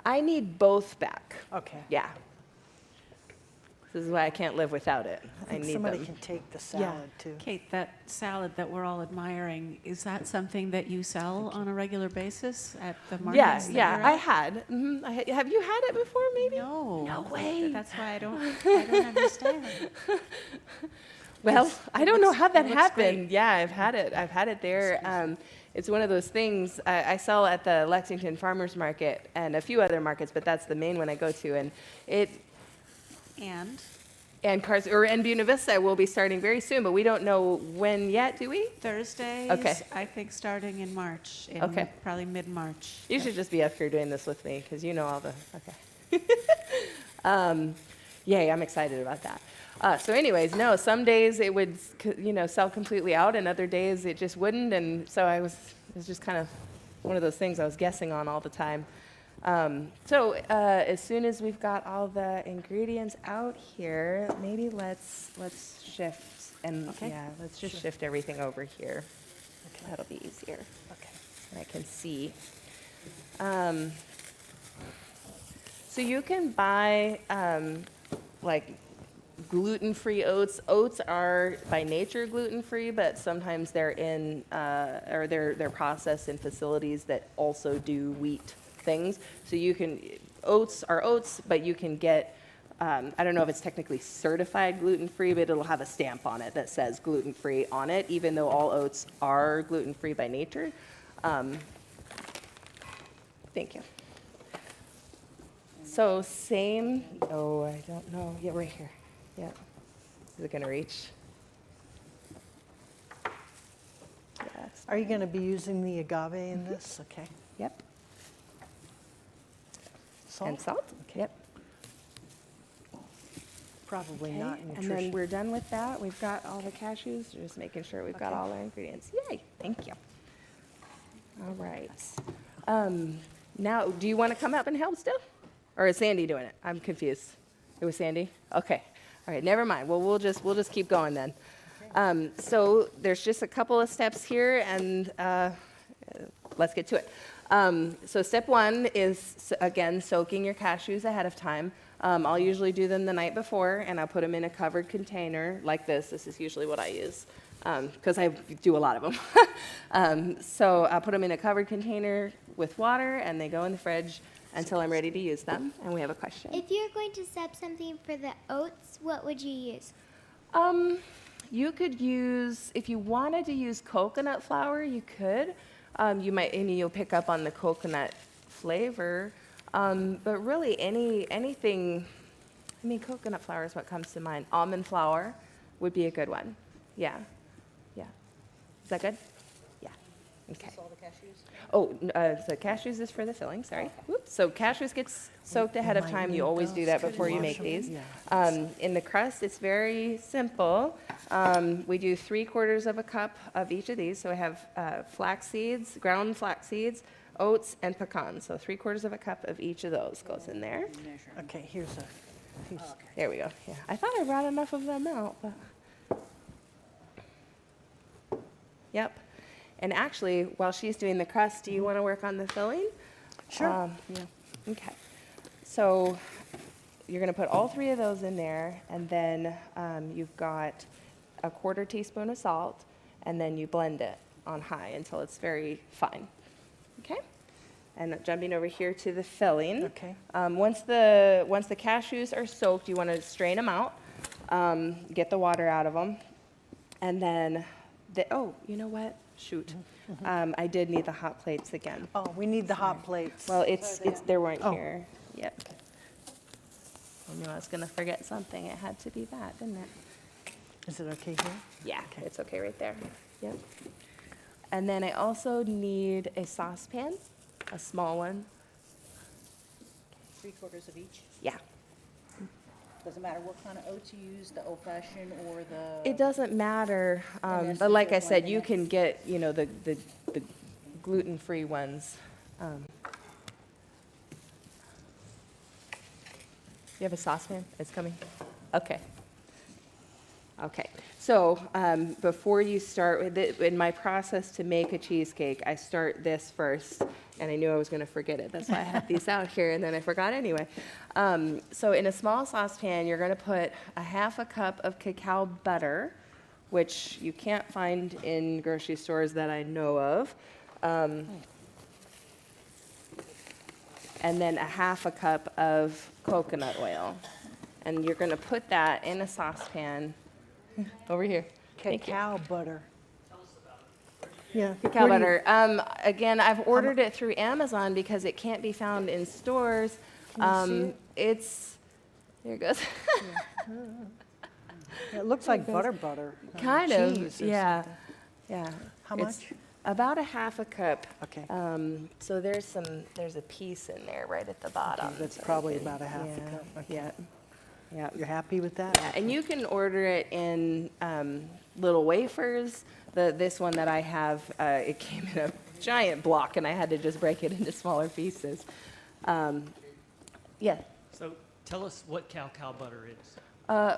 I need both back. Okay. Yeah. This is why I can't live without it. I need Somebody them. can take the salad, too. Kate, that salad that we're all admiring, is that something that you sell on a regular basis at the markets? that Yeah, you're I at? had. Mm-hmm. Have you had it before, maybe? No. No way. That's why I don't understand. Well, I don't know how that looks happened. great. Yeah, I've had it. I've had it there. It's one of those things I sell at the Lexington Farmers Market and a few other markets, but that's the main one I go to. And And and Buena Vista will be starting very soon, but we don't know when yet, do we? Thursdays, Okay. I think starting in March, Okay. probably mid-March. You should just be up here doing this with me because you know all the. Okay. Yay! I'm excited about that. So, anyways, no. Some days it would, sell completely out, and other days it just wouldn't. And so it was just kind of one of those things I was guessing on all the time. So as soon as we've got all the ingredients out here, maybe let's shift and let's just shift everything over here. Okay. That'll be easier. Okay. And I can see. So you can buy like gluten-free oats. Oats are by nature gluten-free, but sometimes they're in or they're processed in facilities that also do wheat things. So you can oats are oats, but you can get I don't know if it's technically certified gluten-free, but it'll have a stamp on it that says gluten-free on it, even though all oats are gluten-free by nature. Thank you. So same, oh, I don't know. Yeah, right here. Yeah. Is it going to reach? Yes. Are you going to be using the agave in this? Okay. Yep. Salt? And salt? Okay. Yep. Probably Okay, not and then nutritious. we're done with that. We've got all the cashews, just making sure we've got Okay. all our ingredients. Yay, thank you. All right. Now, do you want to come up and help still? Or is Sandy doing it? I'm confused. It was Sandy? Okay. All right, never mind. Well, we'll just keep going then. So there's just a couple of steps here, and let's get to it. So step one is, again, soaking your cashews ahead of time. I'll usually do them the night before, and I'll put them in a covered container like this. This is usually what I use because I do a lot of them. So I'll put them in a covered container with water, and they go in the fridge until I'm ready to use them. And we have a question. If you're going to sub something for the oats, what would you use? You could use, if you wanted to use coconut flour, you could. You might, and you'll pick up on the coconut flavor. But really, anything, I mean, coconut flour is what comes to mind. Almond flour would be a good one. Yeah. Yeah. Is that good? Yeah. Okay. All the cashews? Oh, so cashews is for the filling, sorry. Whoops. So cashews gets soaked ahead of time. You always do that before you make these. In the crust, it's very simple. We do 3/4 of a cup of each of these. So I have flax seeds, ground flax seeds, oats, and pecans. So 3/4 of a cup of each of those goes in there. Okay, here's a piece. There we go. Yeah, I thought I brought enough of them out, but. Yep. And actually, while she's doing the crust, do you want to work on the filling? Sure. Yeah. Okay. So you're going to put all 3 of those in there, and then you've got a 1/4 teaspoon of salt, and then you blend it on high until it's very fine. Okay? And jumping over here to the filling. Okay. Once the cashews are soaked, you want to strain them out, get the water out of them, and then oh, you know what? Shoot. I did need the hot plates again. Oh, we need the hot plates. Well, they weren't Oh. here. Yep. I knew I was going to forget something. It had to be that, didn't it? Is it okay here? Yeah, it's okay right there. Yep. And then I also need a saucepan, a small one. 3/4 of each? Yeah. Doesn't matter what kind of oats you use, the old-fashioned or the... It doesn't matter, that's but the like I good said, one, you yeah. can get, the gluten-free ones. You have a saucepan? It's coming? Okay. Okay. So before you start with it, in my process to make a cheesecake, I start this first, and I knew I was going to forget it. That's why I had these out here, and then I forgot anyway. So in a small saucepan, you're going to put a 1/2 cup of cacao butter, which you can't find in grocery stores that I know of. And then a 1/2 cup of coconut oil. And you're going to put that in a saucepan Over here. Thank you. Cacao butter. Yeah. Cacao what do you- butter. Again, I've ordered it through Amazon because it can't be found in stores. Can you see It's, there it goes. It looks like butter. Kind cheese of, or yeah. something. Yeah. How It's much? About a half a cup. Okay. So there's a piece in there right at the bottom. That's so probably you can- about a half a yeah, cup. Okay. Yeah. Yeah. You're happy with that? Yeah, and you can order it in little wafers. This one that I have, it came in a giant block, and I had to just break it into smaller pieces. Yeah. So tell us what cacao butter is.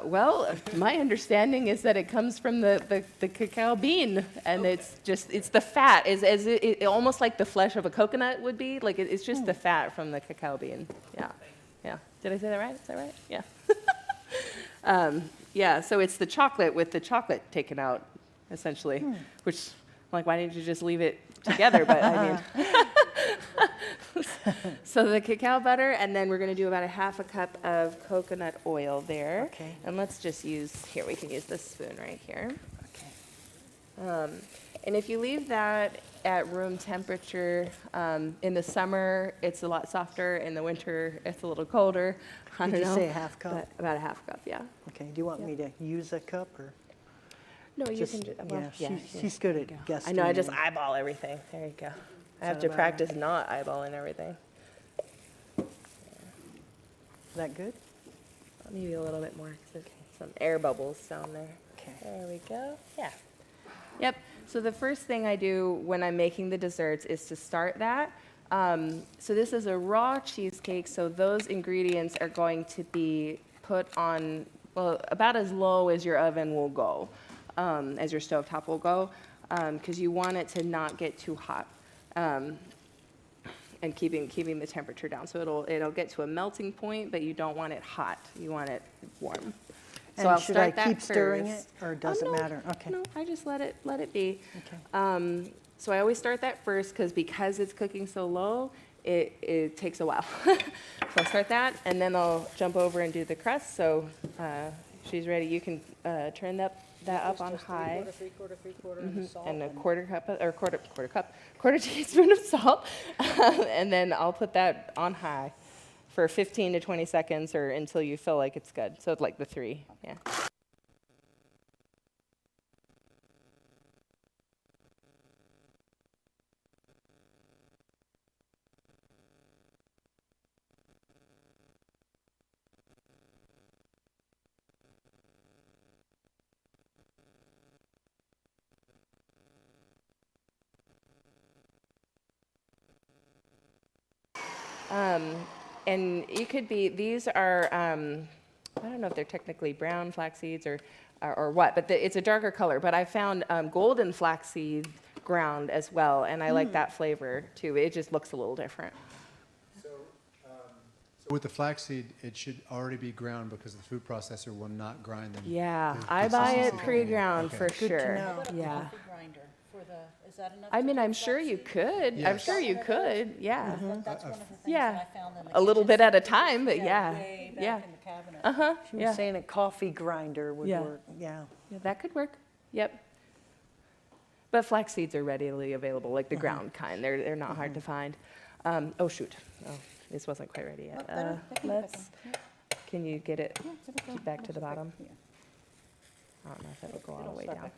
Well, my understanding is that it comes from the cacao bean, and it's the fat, it almost like the flesh of a coconut would be. Like it's just the fat from the cacao bean. Yeah. Yeah. Did I say that right? Is that right? Yeah. Yeah, so it's the chocolate with the chocolate taken out, essentially, which, like, why didn't you just leave it together? But I mean, so the cacao butter, and then we're going to do about a half a cup of coconut oil there. Okay. And let's just use, here, we can use this spoon right here. Okay. And if you leave that at room temperature, in the summer, it's a lot softer. In the winter, it's a little colder. I Did don't you know, say a half cup? but about a half cup, yeah. Okay, do you want me to use a cup or? No, you just- can, yeah, she's good at guessing. I know, I just eyeball everything. There you go. I have that to about practice not eyeballing everything. Is that good? Maybe a little bit more, 'cause there's some air bubbles down there. Okay. There we go. Yeah. Yep. So the first thing I do when I'm making the desserts is to start that. So this is a raw cheesecake, so those ingredients are going to be put on, well, about as low as your oven will go, as your stovetop will go, because you want it to not get too hot. And keeping the temperature down. So it'll get to a melting point, but you don't want it hot. You want it warm. So And I'll should start I that keep stirring it, first. or does it No, matter? Okay. No, I just let it be. Okay. So I always start that first because it's cooking so low, it takes a while. So I'll start that, and then I'll jump over and do the crust. So she's ready. You can turn that up on high. Three-quarter, And a quarter teaspoon of salt. And then I'll put that on high for 15 to 20 seconds or until you feel like it's good. So it's like the 3, yeah. And it could be, these are, I don't know if they're technically brown flaxseeds or what, but it's a darker color. But I found golden flaxseed ground as well, and I like that flavor too. It just looks a little different. So with the flaxseed, it should already be ground because the food processor will not grind them. Yeah, the I buy it consistency. pre-ground Okay. for Good to sure. know. Yeah. Coffee grinder for the, is that enough? I to mean, do I'm sure you flaxseed? could. I'm Yes. sure you could. Yeah. That's one of the things Yeah. that I found in the A little kitchen bit at a sink, time, but yeah. way Yeah. back in the cabinet. Uh-huh. She was Yeah. saying a coffee grinder would Yeah. work. Yeah. Yeah, that could work. Yep. But flax seeds are readily available, like the ground kind. They're not hard to find. Oh, shoot. Oh, this wasn't quite ready yet. Can you get it keep back to the bottom? I don't know if it'll go all the way down.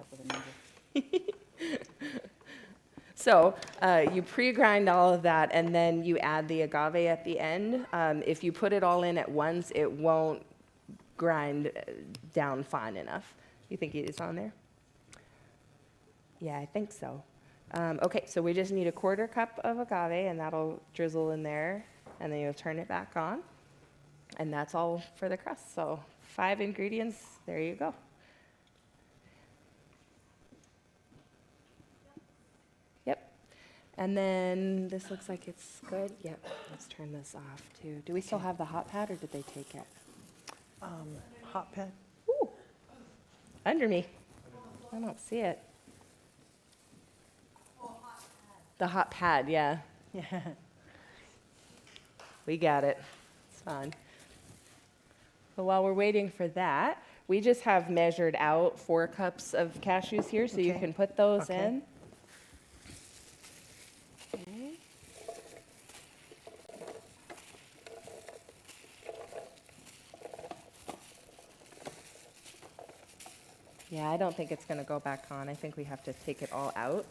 So you pre-grind all of that, and then you add the agave at the end. If you put it all in at once, it won't grind down fine enough. You think it's on there? Yeah, I think so. Okay, so we just need a quarter cup of agave, and that'll drizzle in there, and then you'll turn it back on. And that's all for the crust. So 5 ingredients, there you go. Yep. And then this looks like it's good. Yep, let's turn this off too. Do we still have the hot pad, or did they take it? Hot pad? Ooh, under me. I don't see it. The hot pad, yeah. Yeah. We got it. It's fine. But while we're waiting for that, we just have measured out 4 cups of cashews here, so you Okay. can put those Okay. in. Okay. Yeah, I don't think it's going to go back on. I think we have to take it all out.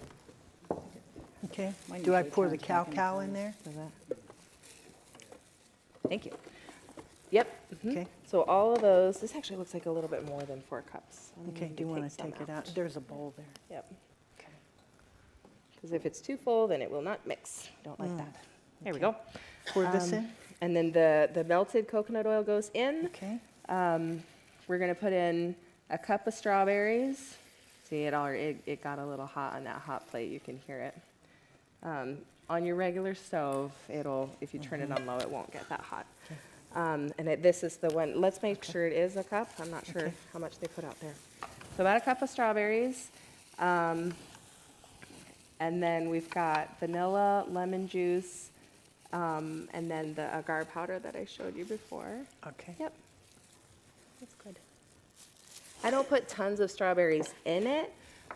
Okay. Mine Do I usually pour the turns back into cacao in freeze. there? For that. Thank you. Yep. mhm. Okay. So all of those, this actually looks like a little bit more than 4 cups. I'm Okay, gonna do you want to some take it out? There's a bowl there. Yep. Okay. Because if it's too full, then it will not mix. Don't like that. There we go. Pour this in? And then the melted coconut oil goes in. Okay. We're going to put in a cup of strawberries. See, it got a little hot on that hot plate. You can hear it. On your regular stove, if you turn it on low, it won't get that hot. This is the one. Let's make sure it is a cup. I'm not sure how much they put out there. So about a cup of strawberries. And then we've got vanilla, lemon juice, and then the agar powder that I showed you before. Okay. Yep. That's good. I don't put tons of strawberries in it.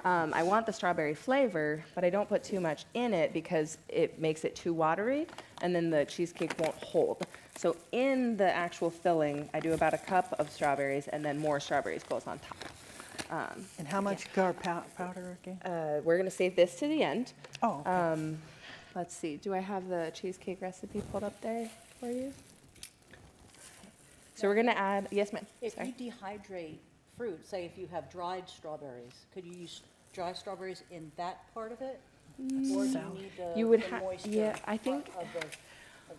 I want the strawberry flavor, but I don't put too much in it because it makes it too watery, and then the cheesecake won't hold. So in the actual filling, I do about a cup of strawberries, and then more strawberries goes on top. And how much agar powder again? We're going to save this to the end. Oh, okay. Let's see. Do I have the cheesecake recipe pulled up there for you? So we're going to add, yes, ma'am. If Sorry. you dehydrate fruit, say if you have dried strawberries, could you use dry strawberries in that part of it? Or do you need You would the moisture yeah, I think, of the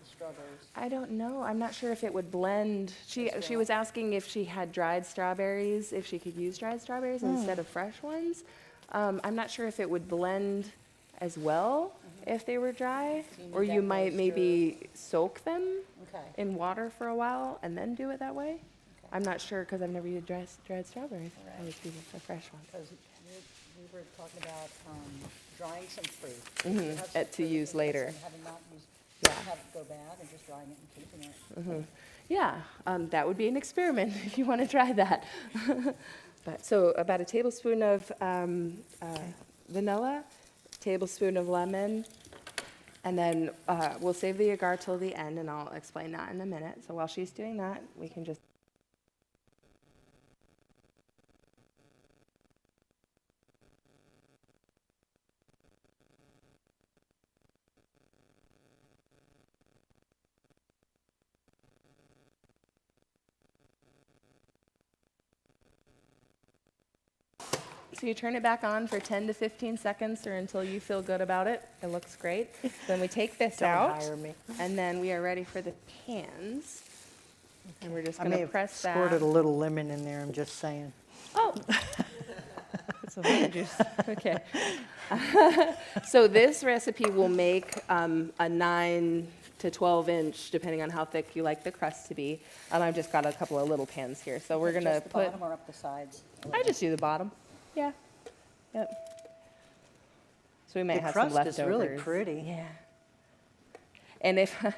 strawberries? I don't know. I'm not sure if it would blend. She was asking if she had dried strawberries, if she could use dried strawberries instead of fresh ones. I'm not sure if it would blend as well if they were dry, So you or need you that might maybe soak them Okay. in water for a while and then do it that way. I'm not sure because I've never used dried strawberries. I always use the fresh ones. Because we were talking about drying some fruit. Mhm, You have some to fruit use and later. having not used, Yeah. have it go bad and just drying it and keeping it. Yeah, that would be an experiment if you want to try that. But so about a tablespoon of vanilla, tablespoon of lemon, and then we'll save the agar till the end, and I'll explain that in a minute. So while she's doing that, we can just. So you turn it back on for 10 to 15 seconds or until you feel good about it. It looks great. Then we take this Don't out, hire me. and then we are ready for the pans. And we're just I going may to have press that. squirted a little lemon in there, I'm just saying. Oh, that's a lemon juice. Okay. So this recipe will make a 9 to 12 inch, depending on how thick you like the crust to be. And I've just got a couple of little pans here. So we're going to Just the put. bottom or up the sides? I just do the bottom. Yeah. Yep. So we might The have some crust leftovers. is really pretty. Yeah. And if I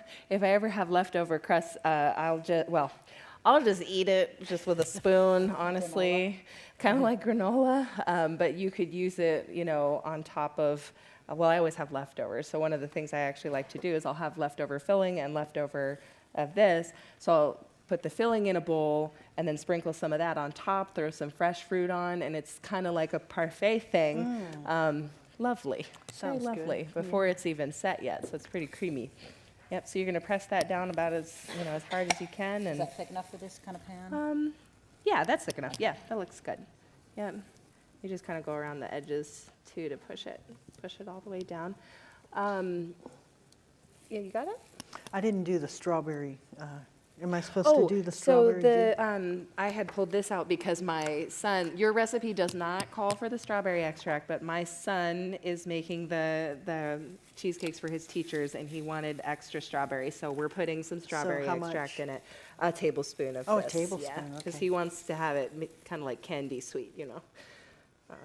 ever have leftover crust, I'll just eat it just with a spoon, honestly, kind of like granola. But you could use it, on top of. Well, I always have leftovers. So one of the things I actually like to do is I'll have leftover filling and leftover of this. So I'll put the filling in a bowl and then sprinkle some of that on top, throw some fresh fruit on, and it's kind of like a parfait thing. Lovely. Sounds Very good. lovely before it's even set yet, so it's pretty creamy. Yep, so you're going to press that down about as hard as you can. Is And that thick enough for this kind of pan? yeah, that's thick enough. Yeah, that looks good. Yep. You just kind of go around the edges too to push it all the way down. Yeah, you got it? I didn't do the strawberry. Am I supposed to do the strawberry? So I had pulled this out because my son, your recipe does not call for the strawberry extract, but my son is making the cheesecakes for his teachers, and he wanted extra strawberry, so we're putting some strawberry how extract much? in it. A tablespoon of Oh, a this. tablespoon, Because okay. he wants to have it kind of like candy sweet,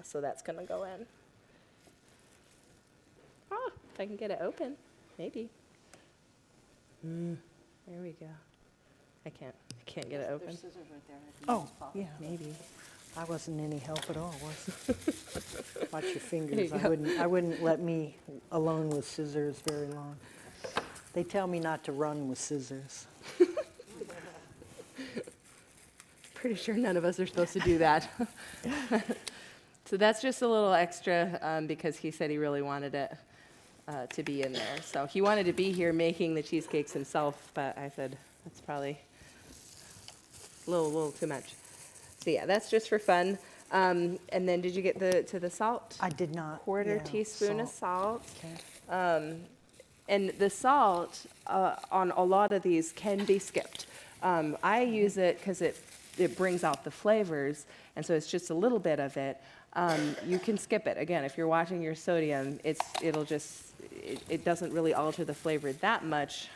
so that's going to go in. Oh, if I can get it open, maybe. There we go. I can't get it open. Oh, yeah. Maybe. I wasn't any help at all, was it? Watch your There fingers. you go. I wouldn't let me alone with scissors very long. They tell me not to run with scissors. Pretty sure none of us are supposed to do that. So that's just a little extra because he said he really wanted it to be in there. So he wanted to be here making the cheesecakes himself, but I said that's probably a little too much. So yeah, that's just for fun. And then did you get the salt? I did not. Quarter yeah, teaspoon of salt. Okay. And the salt on a lot of these can be skipped. I use it because it brings out the flavors, and so it's just a little bit of it. You can skip it. Again, if you're watching your sodium, it doesn't really alter the flavor that much,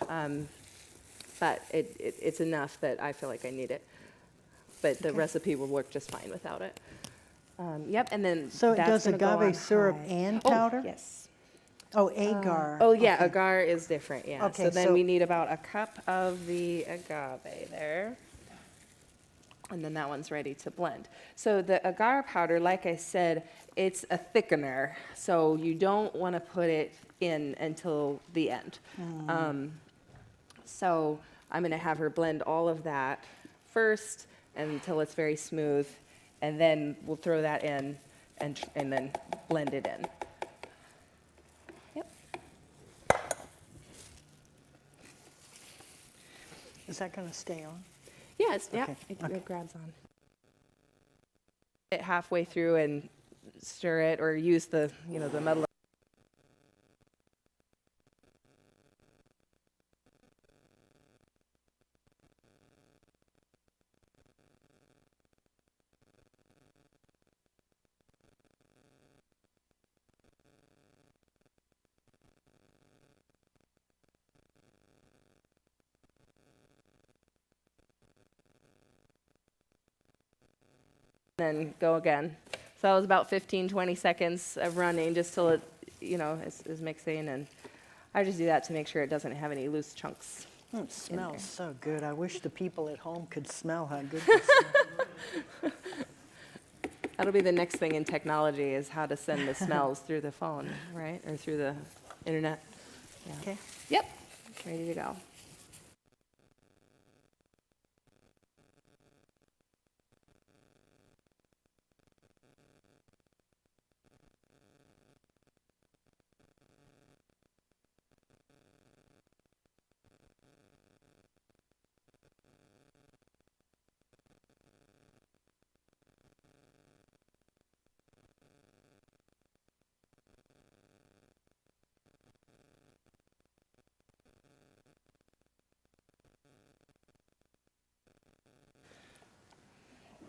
but it's enough that I feel like I need it. But the recipe will work just fine without it. Yep, and then So it that's does gonna go on agave syrup high. and Oh, powder? yes. Oh, agar. Oh, yeah, Okay. agar is different, yeah. Okay, So then so- we need about a cup of the agave there. And then that one's ready to blend. So the agar powder, like I said, it's a thickener. So you don't want to put it in until the end. So I'm going to have her blend all of that first until it's very smooth. And then we'll throw that in and then blend it in. Yep. Is that going to stay on? Yes, yeah, Okay, it grabs on. It halfway through and stir it, or use the metal. Then go again. So that was about 15, 20 seconds of running just till it, is mixing. And I just do that to make sure it doesn't have any loose chunks. It smells there. so good. I wish the people at home could smell how good this smells. That'll be the next thing in technology is how to send the smells through the phone, right? Or through the internet. Yeah. Okay. Yep, ready to go.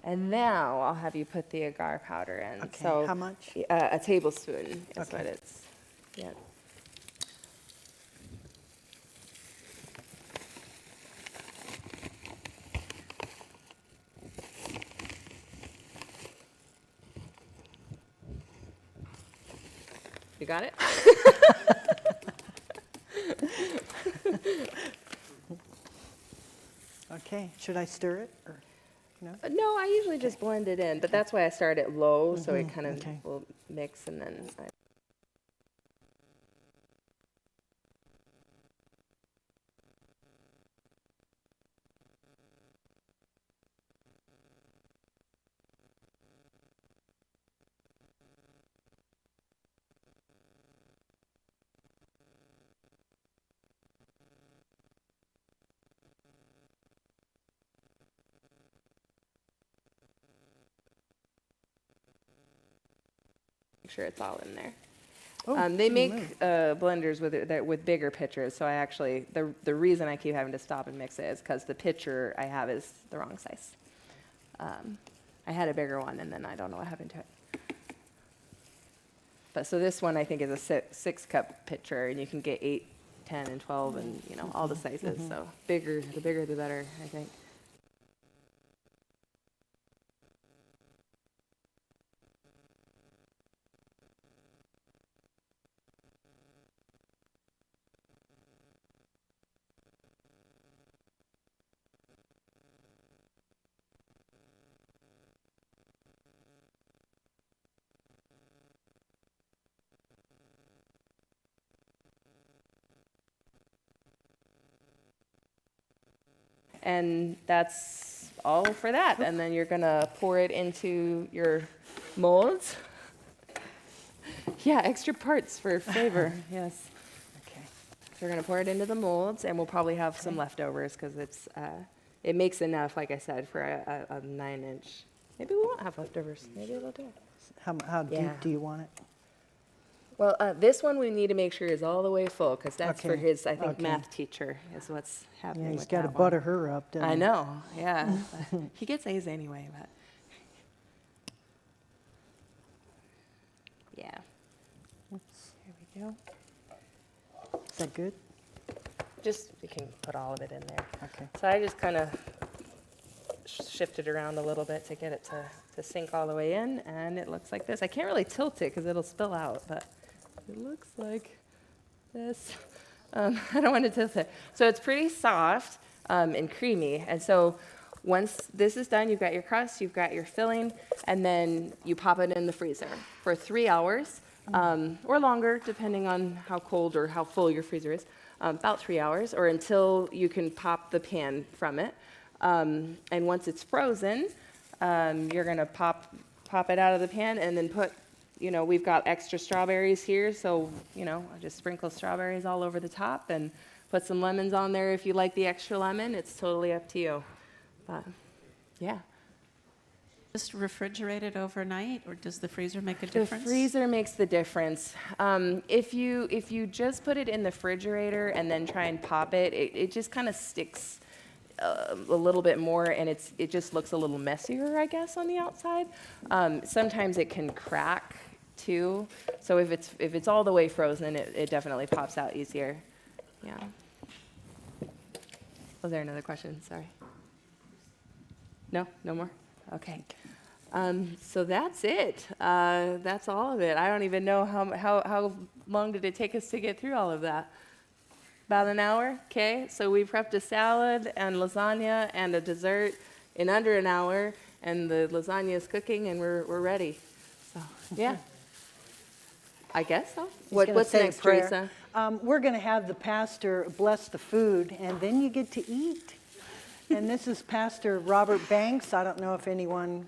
And now I'll have you put the agar powder in. Okay, So how much? A tablespoon is Okay. what it's. Yeah. You got it? Okay, should I stir it? Or no? No, I usually just blend it in, but that's why I start it low, so it kind of okay. will mix and then. Make sure it's all in there. Oh, They good make move. blenders with bigger pitchers, so I actually, the reason I keep having to stop and mix it is because the pitcher I have is the wrong size. I had a bigger one, and then I don't know what happened to it. But so this one I think is a 6-cup pitcher, and you can get 8, 10, and 12, and all the sizes. So the bigger the better, I think. And that's all for that. And then you're gonna pour it into your molds. Yeah, extra parts for flavor, yes. Okay. So we're gonna pour it into the molds, and we'll probably have some leftovers because it makes enough, like I said, for a 9-inch. Maybe we won't have leftovers. Maybe we'll do it. How deep Yeah. do you want it? Well, this one we need to make sure is all the way full because that's for Okay, his, I think, okay. math teacher is what's happening Yeah, he's with got to that one. butter her up, doesn't he? I know, yeah. He gets A's anyway, but. Yeah. Here we go. Is that good? Just, you can put all of it in there. Okay. So I just kind of shift it around a little bit to get it to sink all the way in, and it looks like this. I can't really tilt it because it'll spill out, but it looks like this. I don't want to tilt it. So it's pretty soft and creamy, and so once this is done, you've got your crust, you've got your filling, and then you pop it in the freezer for 3 hours or longer, depending on how cold or how full your freezer is. About 3 hours, or until you can pop the pan from it. And once it's frozen, you're gonna pop it out of the pan and then put, we've got extra strawberries here, so, I just sprinkle strawberries all over the top and put some lemons on there if you like the extra lemon. It's totally up to you. But, yeah. Just refrigerate it overnight, or does the freezer make a The difference? freezer makes the difference. If you just put it in the refrigerator and then try and pop it, it just kind of sticks a little bit more, and it just looks a little messier, I guess, on the outside. Sometimes it can crack too. So if it's all the way frozen, it definitely pops out easier. Yeah. Was there another question? Sorry. No more? Okay. So that's it. That's all of it. I don't even know how long did it take us to get through all of that. About an hour, okay? So we prepped a salad and lasagna and a dessert in under an hour, and the lasagna is cooking, and we're ready. So, yeah. I guess so. Gonna What's say a next, prayer. Teresa? We're going to have the pastor bless the food, and then you get to eat. And this is Pastor Robert Banks. I don't know if anyone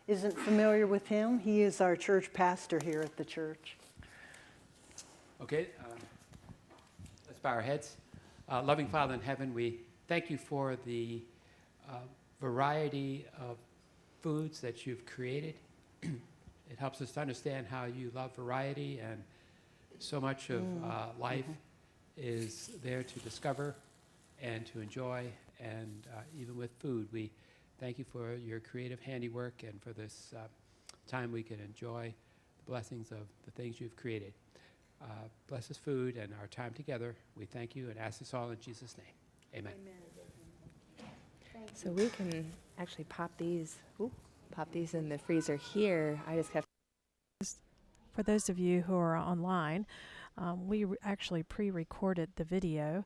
isn't familiar with him. He is our church pastor here at the church. Okay, let's bow our heads. Loving Father in heaven, we thank you for the variety of foods that you've created. It helps us to understand how you love variety, and so much of life is there to discover and to enjoy. And even with food, we thank you for your creative handiwork and for this time we can enjoy the blessings of the things you've created. Bless this food and our time together. We thank you and ask this all in Jesus' name. Amen. So we can actually pop these in the freezer here. I just have. For those of you who are online, we actually pre-recorded the video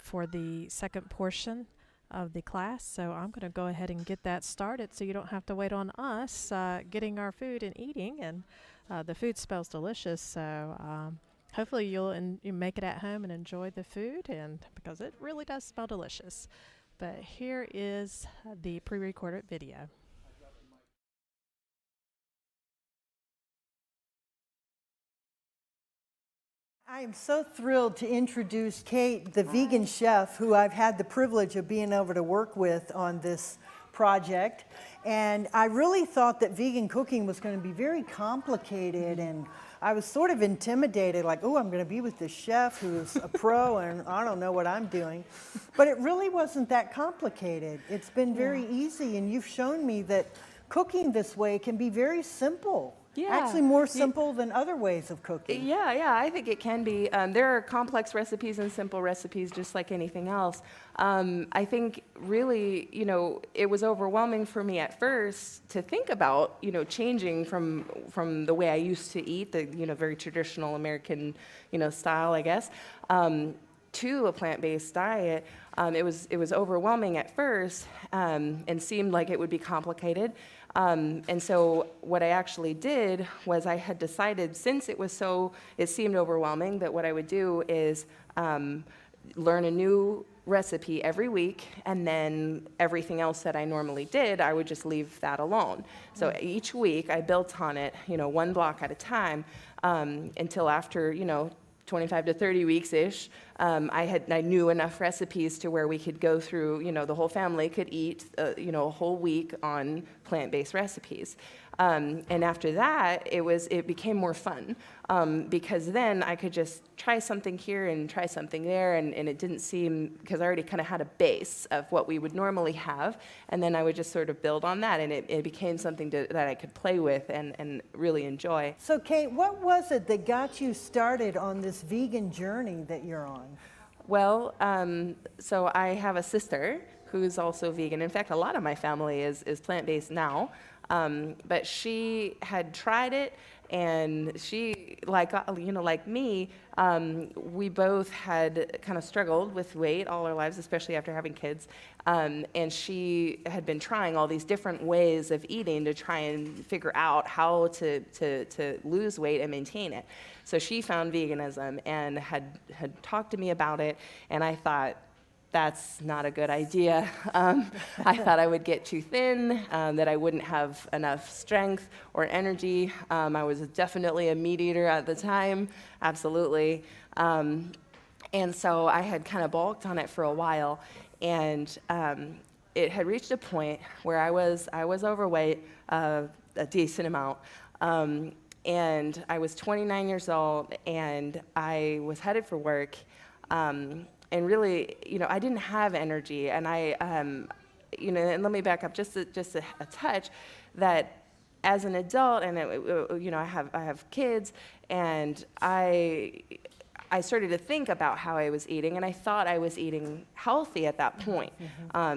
for the second portion of the class. So I'm going to go ahead and get that started so you don't have to wait on us getting our food and eating. And the food smells delicious. So hopefully you make it at home and enjoy the food, and because it really does smell delicious. But here is the pre-recorded video. I am so thrilled to introduce Kate, the vegan chef, who I've had the privilege of being able to work with on this project. And I really thought that vegan cooking was going to be very complicated, and I was sort of intimidated, like, oh, I'm going to be with this chef who's a pro and I don't know what I'm doing. But it really wasn't that complicated. It's been very easy, and you've shown me that cooking this way can be very simple. Yeah. Actually more simple than other ways of cooking. Yeah, I think it can be. There are complex recipes and simple recipes just like anything else. I think really, it was overwhelming for me at first to think about, changing from the way I used to eat, the, very traditional American, style, I guess, to a plant-based diet. It was overwhelming at first and seemed like it would be complicated. And so what I actually did was I had decided, since it seemed overwhelming, that what I would do is learn a new recipe every week, and then everything else that I normally did, I would just leave that alone. So each week I built on it, one block at a time, until after, 25 to 30 weeks-ish, I knew enough recipes to where we could go through, the whole family could eat, a whole week on plant-based recipes. And after that, it became more fun, because then I could just try something here and try something there, and it didn't seem, because I already kind of had a base of what we would normally have, and then I would just sort of build on that, and it became something that I could play with and really enjoy. So Kate, what was it that got you started on this vegan journey that you're on? Well, so I have a sister who's also vegan. In fact, a lot of my family is plant-based now. But she had tried it, and she, like me, we both had kind of struggled with weight all our lives, especially after having kids. And she had been trying all these different ways of eating to try and figure out how to lose weight and maintain it. So she found veganism and had talked to me about it, and I thought, that's not a good idea. I thought I would get too thin, that I wouldn't have enough strength or energy. I was definitely a meat eater at the time, absolutely. And so I had kind of balked on it for a while, and it had reached a point where I was overweight a decent amount. And I was 29 years old, and I was headed for work. And really, I didn't have energy, and and let me back up just a touch, that as an adult, and I have kids, and I started to think about how I was eating, and I thought I was eating healthy at that point. I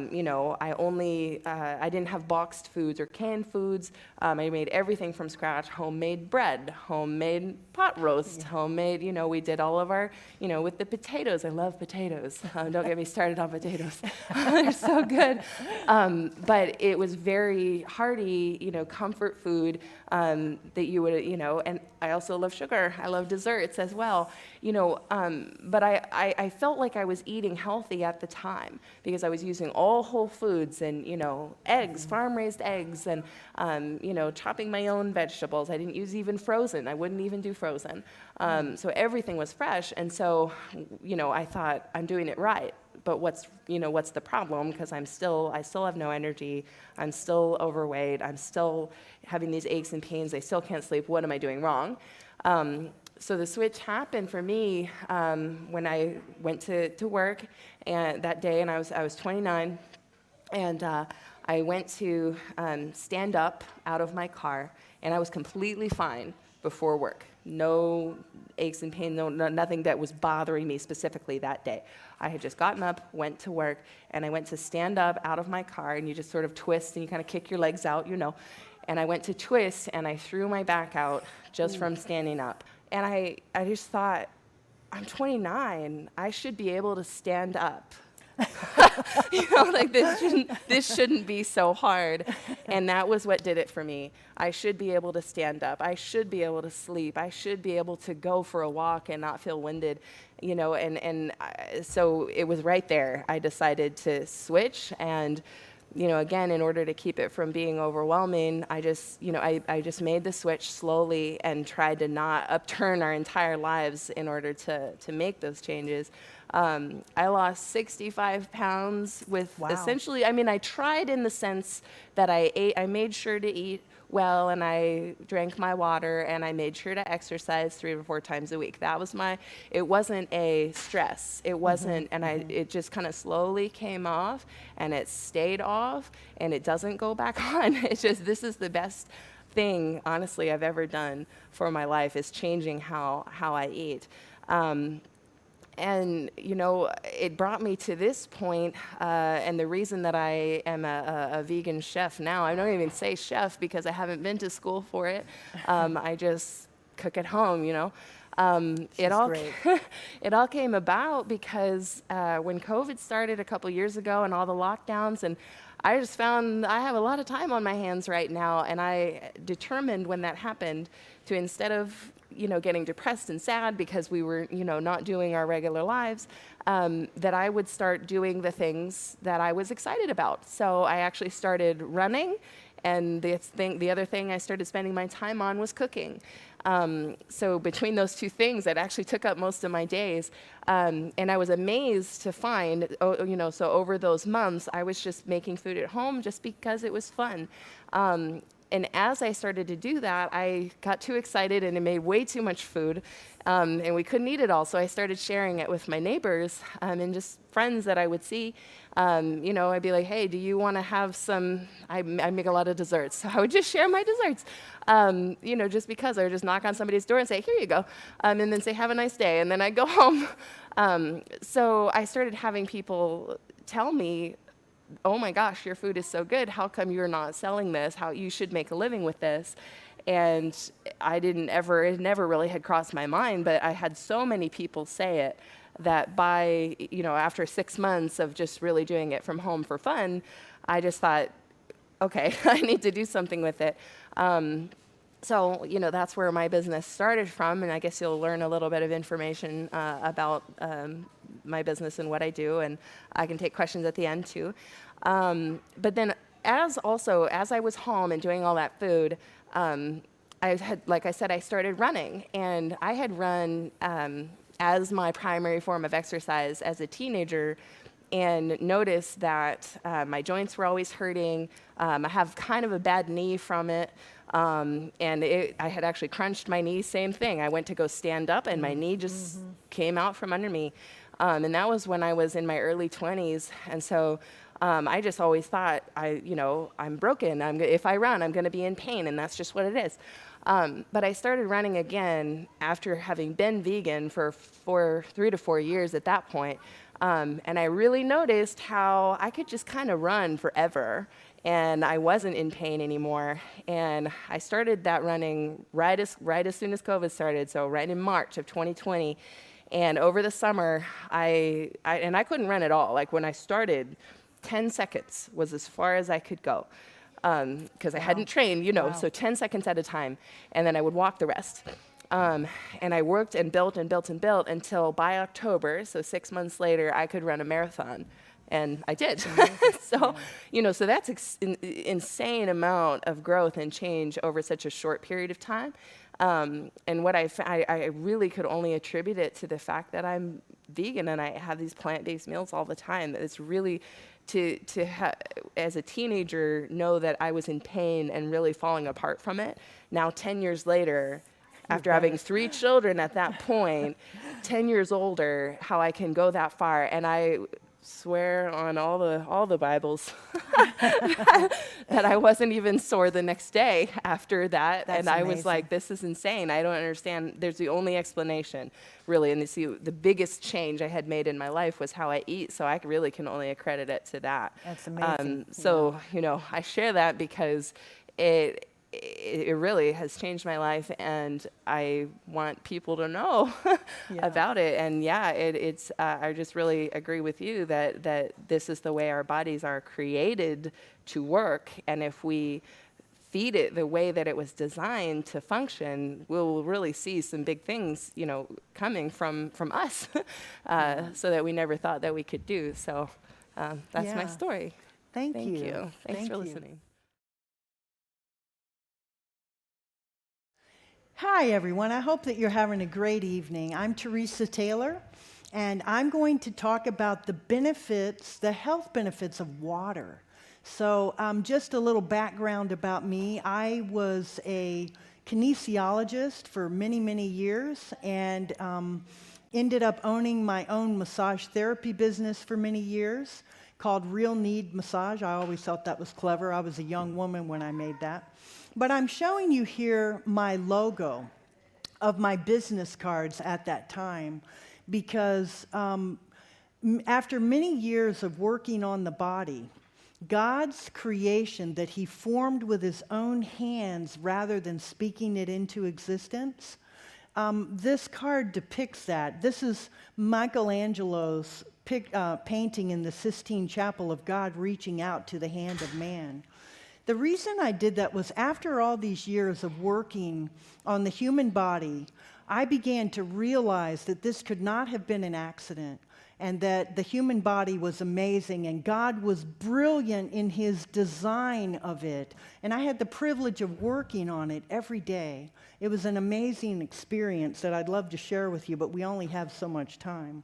didn't have boxed foods or canned foods. I made everything from scratch: homemade bread, homemade pot roast, homemade. We did all of our, with the potatoes. I love potatoes. Don't get me started on potatoes. They're so good. But it was very hearty, comfort food that you would, and I also love sugar. I love desserts as well. But I felt like I was eating healthy at the time because I was using all whole foods and, eggs, farm-raised eggs, and, chopping my own vegetables. I didn't use even frozen. I wouldn't even do frozen. So everything was fresh. And so, I thought, I'm doing it right. But what's the problem? Because I still have no energy. I'm still overweight. I'm still having these aches and pains. I still can't sleep. What am I doing wrong? So the switch happened for me when I went to work and that day, and I was 29, and I went to stand up out of my car, and I was completely fine before work. No aches and pains, nothing that was bothering me specifically that day. I had just gotten up, went to work, and I went to stand up out of my car, and you just sort of twist and you kind of kick your legs out, And I went to twist, and I threw my back out just from standing up. And I just thought, I'm 29, I should be able to stand up. This shouldn't be so hard. And that was what did it for me. I should be able to stand up. I should be able to sleep. I should be able to go for a walk and not feel winded, so it was right there. I decided to switch, and again, in order to keep it from being overwhelming, I just made the switch slowly and tried to not upturn our entire lives in order to make those changes. I lost 65 pounds with essentially, I tried in the sense that I made sure to eat well, and I drank my water, and I made sure to exercise 3 or 4 times a week. That was it wasn't a stress. It wasn't, it just kind of slowly came off, and it stayed off, and it doesn't go back on. It's just, this is the best thing, honestly, I've ever done for my life, is changing how I eat. And, it brought me to this point, and the reason that I am a vegan chef now, I don't even say chef because I haven't been to school for it. I just cook at home, It all came about because when COVID started a couple years ago and all the lockdowns, and I just found I have a lot of time on my hands right now, and I determined when that happened to, instead of getting depressed and sad because we were, not doing our regular lives, that I would start doing the things that I was excited about. So I actually started running, and the other thing I started spending my time on was cooking. So between those two things, it actually took up most of my days. And I was amazed to find, so over those months, I was just making food at home just because it was fun. And as I started to do that, I got too excited and it made way too much food, and we couldn't eat it all. So I started sharing it with my neighbors and just friends that I would see. I'd be like, hey, do you want to have some? I make a lot of desserts, so I would just share my desserts, just because I would just knock on somebody's door and say, here you go, and then say, have a nice day, and then I'd go home. So I started having people tell me, oh my gosh, your food is so good. How come you're not selling this? How you should make a living with this? And it never really had crossed my mind, but I had so many people say it that by, after 6 months of just really doing it from home for fun, I just thought, okay, I need to do something with it. So, that's where my business started from, and I guess you'll learn a little bit of information about my business and what I do, and I can take questions at the end too. But then as I was home and doing all that food, like I said, I started running, and I had run as my primary form of exercise as a teenager, and noticed that my joints were always hurting. I have kind of a bad knee from it. I had actually crunched my knee, same thing. I went to go stand up, and my knee just came out from under me. And that was when I was in my early 20s. And so I just always thought, I'm broken. If I run, I'm going to be in pain, and that's just what it is. But I started running again after having been vegan for 3 to 4 years at that point. And I really noticed how I could just kind of run forever, and I wasn't in pain anymore. And I started that running right as soon as COVID started, so right in March of 2020. And over the summer, I couldn't run at all. Like when I started, 10 seconds was as far as I could go, because I hadn't trained, so 10 seconds at a time, and then I would walk the rest. And I worked and built and built and built until by October, so 6 months later, I could run a marathon. And I did. So that's insane amount of growth and change over such a short period of time. And what I really could only attribute it to the fact that I'm vegan and I have these plant-based meals all the time. It's really as a teenager, know that I was in pain and really falling apart from it. Now, 10 years later, after having 3 children at that point, 10 years older, how I can go that far. And I swear on all the Bibles that I wasn't even sore the next day after that. That's and I amazing. was like, this is insane. I don't understand. There's the only explanation, really. And the biggest change I had made in my life was how I eat. So I really can only accredit it to that. That's amazing. So, I share that because it really has changed my life, and I want people to know about it. And I just really agree with you that this is the way our bodies are created to work, and if we feed it the way that it was designed to function, we'll really see some big things, coming from us, so that we never thought that we could do. So that's my story. Thank you. you. Thanks for you. listening. Hi, everyone. I hope that you're having a great evening. I'm Teresa Taylor, and I'm going to talk about the health benefits of water. So just a little background about me. I was a kinesiologist for many, many years, and ended up owning my own massage therapy business for many years called Real Need Massage. I always thought that was clever. I was a young woman when I made that. But I'm showing you here my logo of my business cards at that time because after many years of working on the body, God's creation that he formed with his own hands rather than speaking it into existence, this card depicts that. This is Michelangelo's painting in the Sistine Chapel of God reaching out to the hand of man. The reason I did that was after all these years of working on the human body, I began to realize that this could not have been an accident, and that the human body was amazing, and God was brilliant in his design of it. And I had the privilege of working on it every day. It was an amazing experience that I'd love to share with you, but we only have so much time.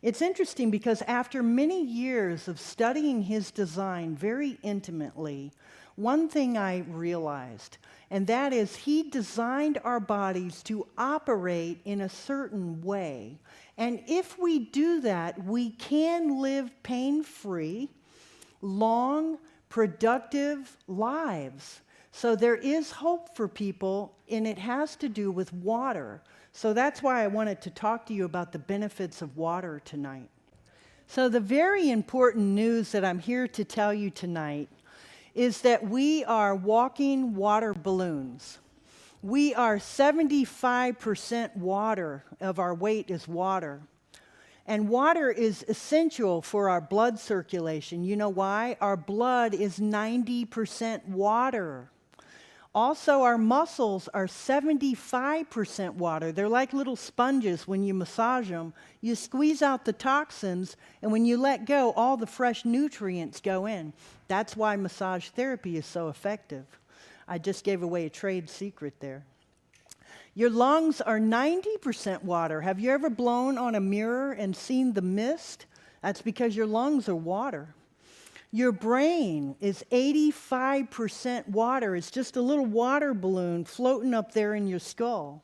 It's interesting because after many years of studying his design very intimately, one thing I realized, and that is he designed our bodies to operate in a certain way. And if we do that, we can live pain-free, long, productive lives. So there is hope for people, and it has to do with water. So that's why I wanted to talk to you about the benefits of water tonight. So the very important news that I'm here to tell you tonight is that we are walking water balloons. We are 75% water, of our weight is water. And water is essential for our blood circulation. You know why? Our blood is 90% water. Also, our muscles are 75% water. They're like little sponges. When you massage them, you squeeze out the toxins, and when you let go, all the fresh nutrients go in. That's why massage therapy is so effective. I just gave away a trade secret there. Your lungs are 90% water. Have you ever blown on a mirror and seen the mist? That's because your lungs are water. Your brain is 85% water. It's just a little water balloon floating up there in your skull.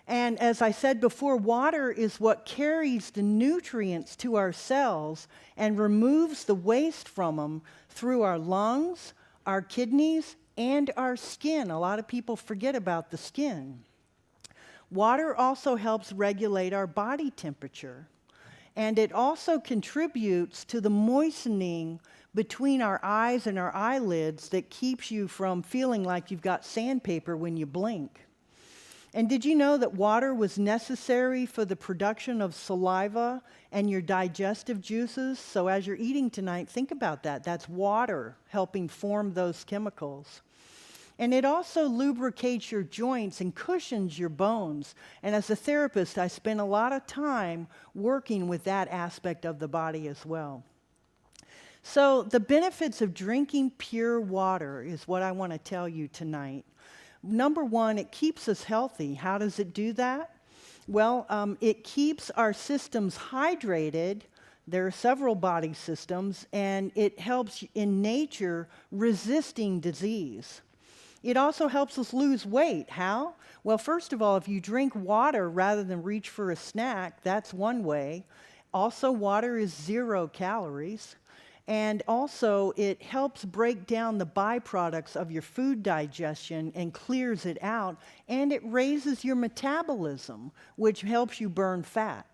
And as I said before, water is what carries the nutrients to our cells and removes the waste from them through our lungs, our kidneys, and our skin. A lot of people forget about the skin. Water also helps regulate our body temperature. And it also contributes to the moistening between our eyes and our eyelids that keeps you from feeling like you've got sandpaper when you blink. And did you know that water was necessary for the production of saliva and your digestive juices? So as you're eating tonight, think about that. That's water helping form those chemicals. And it also lubricates your joints and cushions your bones. And as a therapist, I spend a lot of time working with that aspect of the body as well. So the benefits of drinking pure water is what I want to tell you tonight. Number one, it keeps us healthy. How does it do that? Well, it keeps our systems hydrated. There are several body systems, and it helps in nature resisting disease. It also helps us lose weight. How? Well, first of all, if you drink water rather than reach for a snack, that's one way. Also, water is 0 calories. And also, it helps break down the byproducts of your food digestion and clears it out. And it raises your metabolism, which helps you burn fat.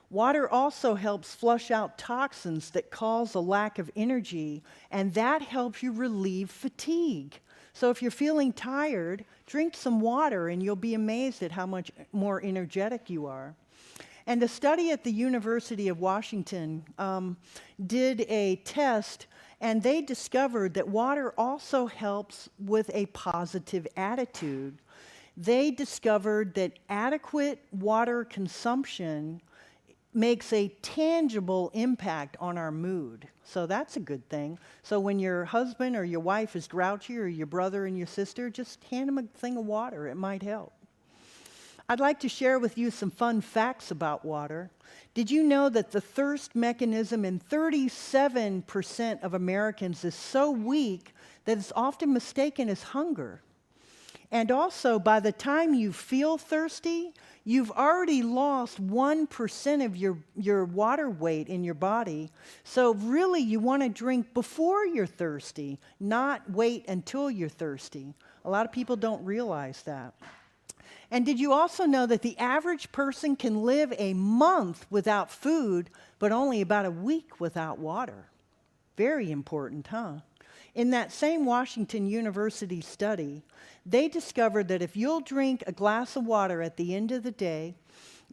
Water also helps flush out toxins that cause a lack of energy, and that helps you relieve fatigue. So if you're feeling tired, drink some water and you'll be amazed at how much more energetic you are. And a study at the University of Washington did a test, and they discovered that water also helps with a positive attitude. They discovered that adequate water consumption makes a tangible impact on our mood. So that's a good thing. So when your husband or your wife is grouchy, or your brother and your sister, just hand them a thing of water. It might help. I'd like to share with you some fun facts about water. Did you know that the thirst mechanism in 37% of Americans is so weak that it's often mistaken as hunger? And also, by the time you feel thirsty, you've already lost 1% of your water weight in your body. So really, you want to drink before you're thirsty, not wait until you're thirsty. A lot of people don't realize that. And did you also know that the average person can live a month without food, but only about a week without water? Very important, huh? In that same Washington University study, they discovered that if you'll drink a glass of water at the end of the day,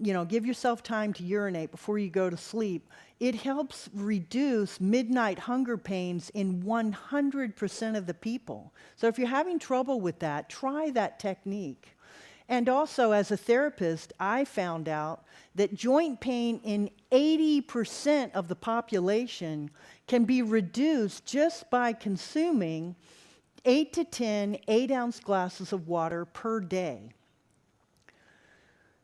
give yourself time to urinate before you go to sleep. It helps reduce midnight hunger pains in 100% of the people. So if you're having trouble with that, try that technique. And also, as a therapist, I found out that joint pain in 80% of the population can be reduced just by consuming 8 to 10 8-ounce glasses of water per day.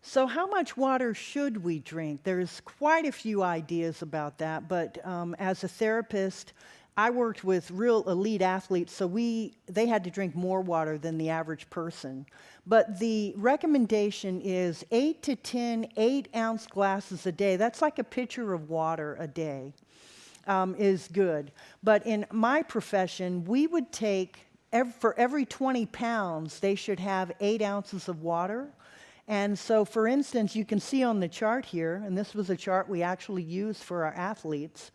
So how much water should we drink? There's quite a few ideas about that, but as a therapist, I worked with real elite athletes, so they had to drink more water than the average person. But the recommendation is 8 to 10 8-ounce glasses a day. That's like a pitcher of water a day is good. But in my profession, we would take, for every 20 pounds, they should have 8 ounces of water. And so, for instance, you can see on the chart here, and this was a chart we actually used for our athletes,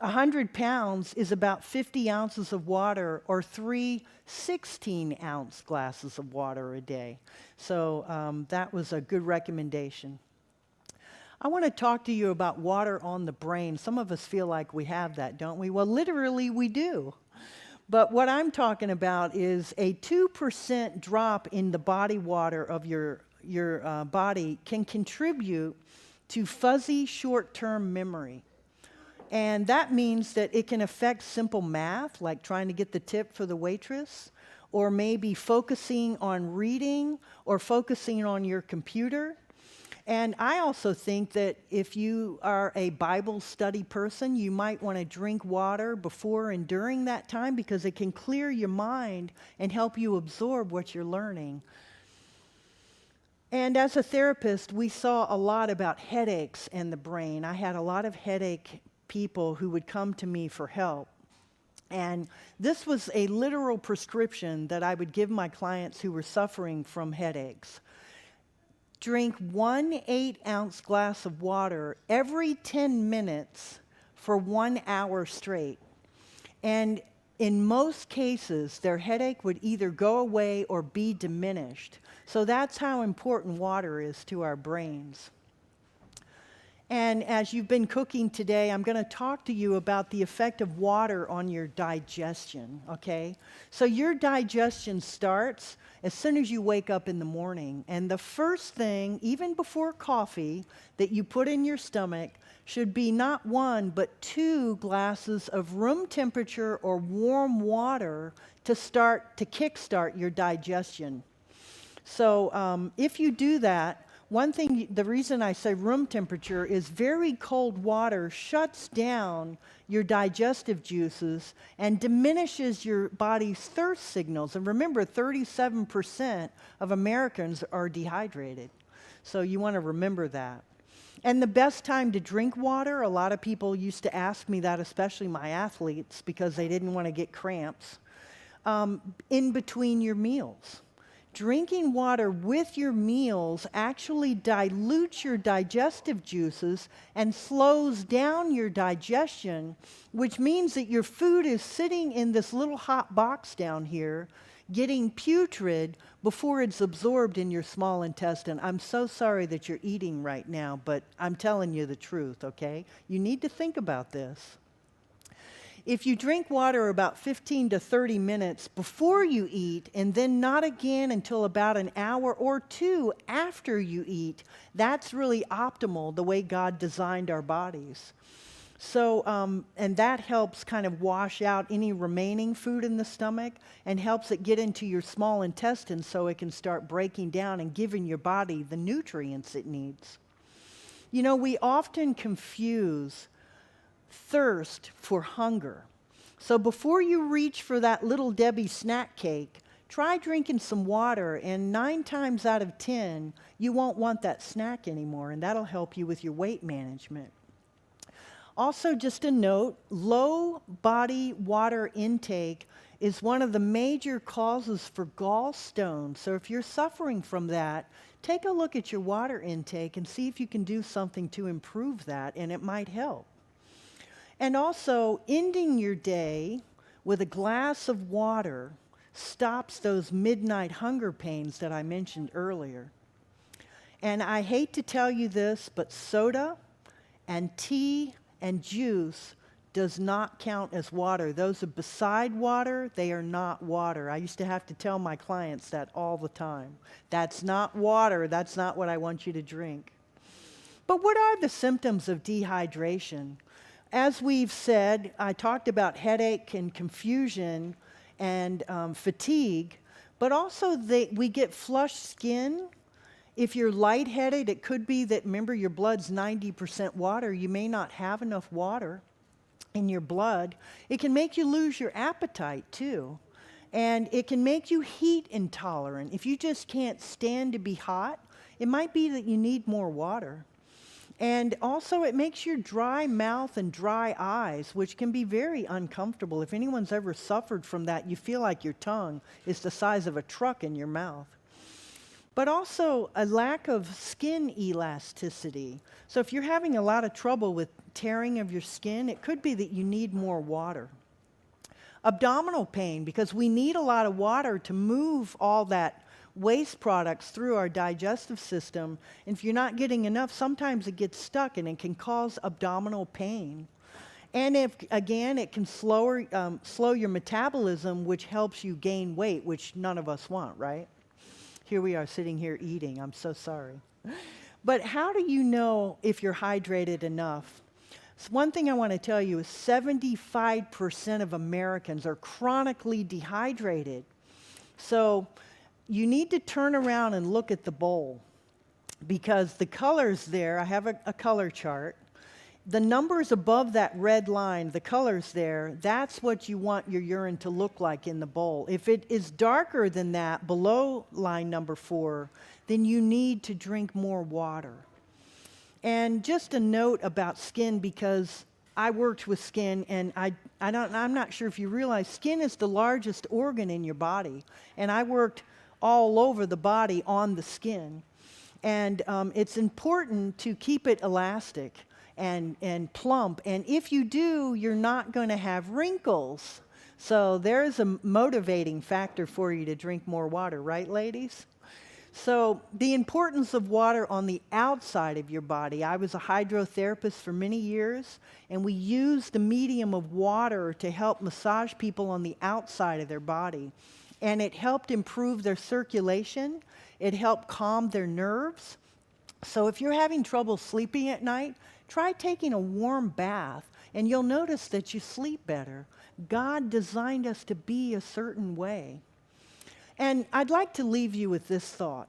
100 pounds is about 50 ounces of water, or 3 16-ounce glasses of water a day. So that was a good recommendation. I want to talk to you about water on the brain. Some of us feel like we have that, don't we? Well, literally we do. But what I'm talking about is a 2% drop in the body water of your body can contribute to fuzzy short-term memory. And that means that it can affect simple math, like trying to get the tip for the waitress, or maybe focusing on reading or focusing on your computer. And I also think that if you are a Bible study person, you might want to drink water before and during that time because it can clear your mind and help you absorb what you're learning. And as a therapist, we saw a lot about headaches and the brain. I had a lot of headache people who would come to me for help. And this was a literal prescription that I would give my clients who were suffering from headaches. Drink 1 8-ounce glass of water every 10 minutes for 1 hour straight. And in most cases, their headache would either go away or be diminished. So that's how important water is to our brains. And as you've been cooking today, I'm going to talk to you about the effect of water on your digestion, okay? So your digestion starts as soon as you wake up in the morning. And the first thing, even before coffee, that you put in your stomach should be not 1, but 2 glasses of room temperature or warm water to kickstart your digestion. So if you do that, one thing, the reason I say room temperature is very cold water shuts down your digestive juices and diminishes your body's thirst signals. And remember, 37% of Americans are dehydrated. So you want to remember that. And the best time to drink water, a lot of people used to ask me that, especially my athletes, because they didn't want to get cramps, in between your meals. Drinking water with your meals actually dilutes your digestive juices and slows down your digestion, which means that your food is sitting in this little hot box down here, getting putrid before it's absorbed in your small intestine. I'm so sorry that you're eating right now, but I'm telling you the truth, okay? You need to think about this. If you drink water about 15 to 30 minutes before you eat, and then not again until about an hour or 2 after you eat, that's really optimal, the way God designed our bodies. So, and that helps kind of wash out any remaining food in the stomach and helps it get into your small intestine so it can start breaking down and giving your body the nutrients it needs. You know, we often confuse thirst for hunger. So before you reach for that Little Debbie snack cake, try drinking some water, and 9 times out of 10, you won't want that snack anymore, and that'll help you with your weight management. Also, just a note, low body water intake is one of the major causes for gallstones. So if you're suffering from that, take a look at your water intake and see if you can do something to improve that, and it might help. And also, ending your day with a glass of water stops those midnight hunger pains that I mentioned earlier. And I hate to tell you this, but soda and tea and juice does not count as water. Those are beside water. They are not water. I used to have to tell my clients that all the time. That's not water. That's not what I want you to drink. But what are the symptoms of dehydration? As we've said, I talked about headache and confusion and fatigue, but also we get flushed skin. If you're lightheaded, it could be that, remember, your blood's 90% water. You may not have enough water in your blood. It can make you lose your appetite, too. And it can make you heat intolerant. If you just can't stand to be hot, it might be that you need more water. And also, it makes your dry mouth and dry eyes, which can be very uncomfortable. If anyone's ever suffered from that, you feel like your tongue is the size of a truck in your mouth. But also a lack of skin elasticity. So if you're having a lot of trouble with tearing of your skin, it could be that you need more water. Abdominal pain, because we need a lot of water to move all that waste products through our digestive system. And if you're not getting enough, sometimes it gets stuck and it can cause abdominal pain. And if, again, it can slow your metabolism, which helps you gain weight, which none of us want, right? Here we are sitting here eating. I'm so sorry. But how do you know if you're hydrated enough? So one thing I want to tell you is 75% of Americans are chronically dehydrated. So you need to turn around and look at the bowl, because the colors there, I have a color chart. The numbers above that red line, the colors there, that's what you want your urine to look like in the bowl. If it is darker than that, below line number 4, then you need to drink more water. And just a note about skin, because I worked with skin, and I'm not sure if you realize, skin is the largest organ in your body. And I worked all over the body on the skin. And it's important to keep it elastic and plump. And if you do, you're not going to have wrinkles. So there's a motivating factor for you to drink more water, right, ladies? So the importance of water on the outside of your body. I was a hydrotherapist for many years, and we used the medium of water to help massage people on the outside of their body. And it helped improve their circulation. It helped calm their nerves. So if you're having trouble sleeping at night, try taking a warm bath, and you'll notice that you sleep better. God designed us to be a certain way. And I'd like to leave you with this thought.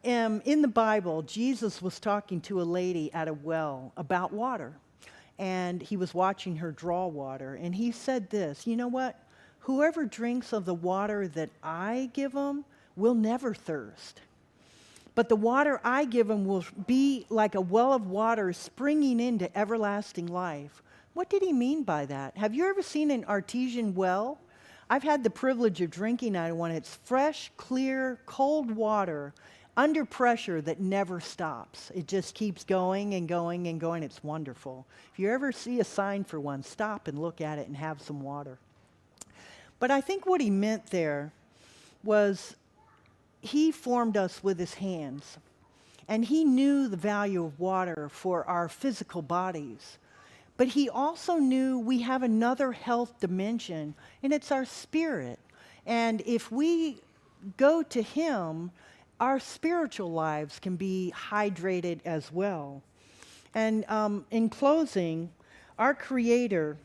In the Bible, Jesus was talking to a lady at a well about water. And he was watching her draw water. And he said this, you know what? Whoever drinks of the water that I give them will never thirst. But the water I give them will be like a well of water springing into everlasting life. What did he mean by that? Have you ever seen an artesian well? I've had the privilege of drinking out of one. It's fresh, clear, cold water under pressure that never stops. It just keeps going and going and going. It's wonderful. If you ever see a sign for one, stop and look at it and have some water. But I think what he meant there was he formed us with his hands, and he knew the value of water for our physical bodies. But he also knew we have another health dimension, and it's our spirit. And if we go to him, our spiritual lives can be hydrated as well. And in closing, our Creator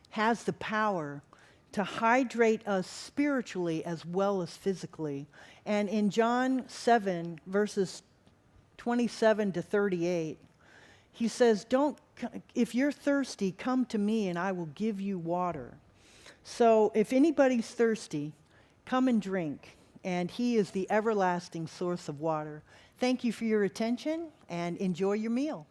has the power to hydrate us spiritually as well as physically. And in John 7, verses 27 to 38, he says, if you're thirsty, come to me and I will give you water. So if anybody's thirsty, come and drink. And he is the everlasting source of water. Thank you for your attention, and enjoy your meal.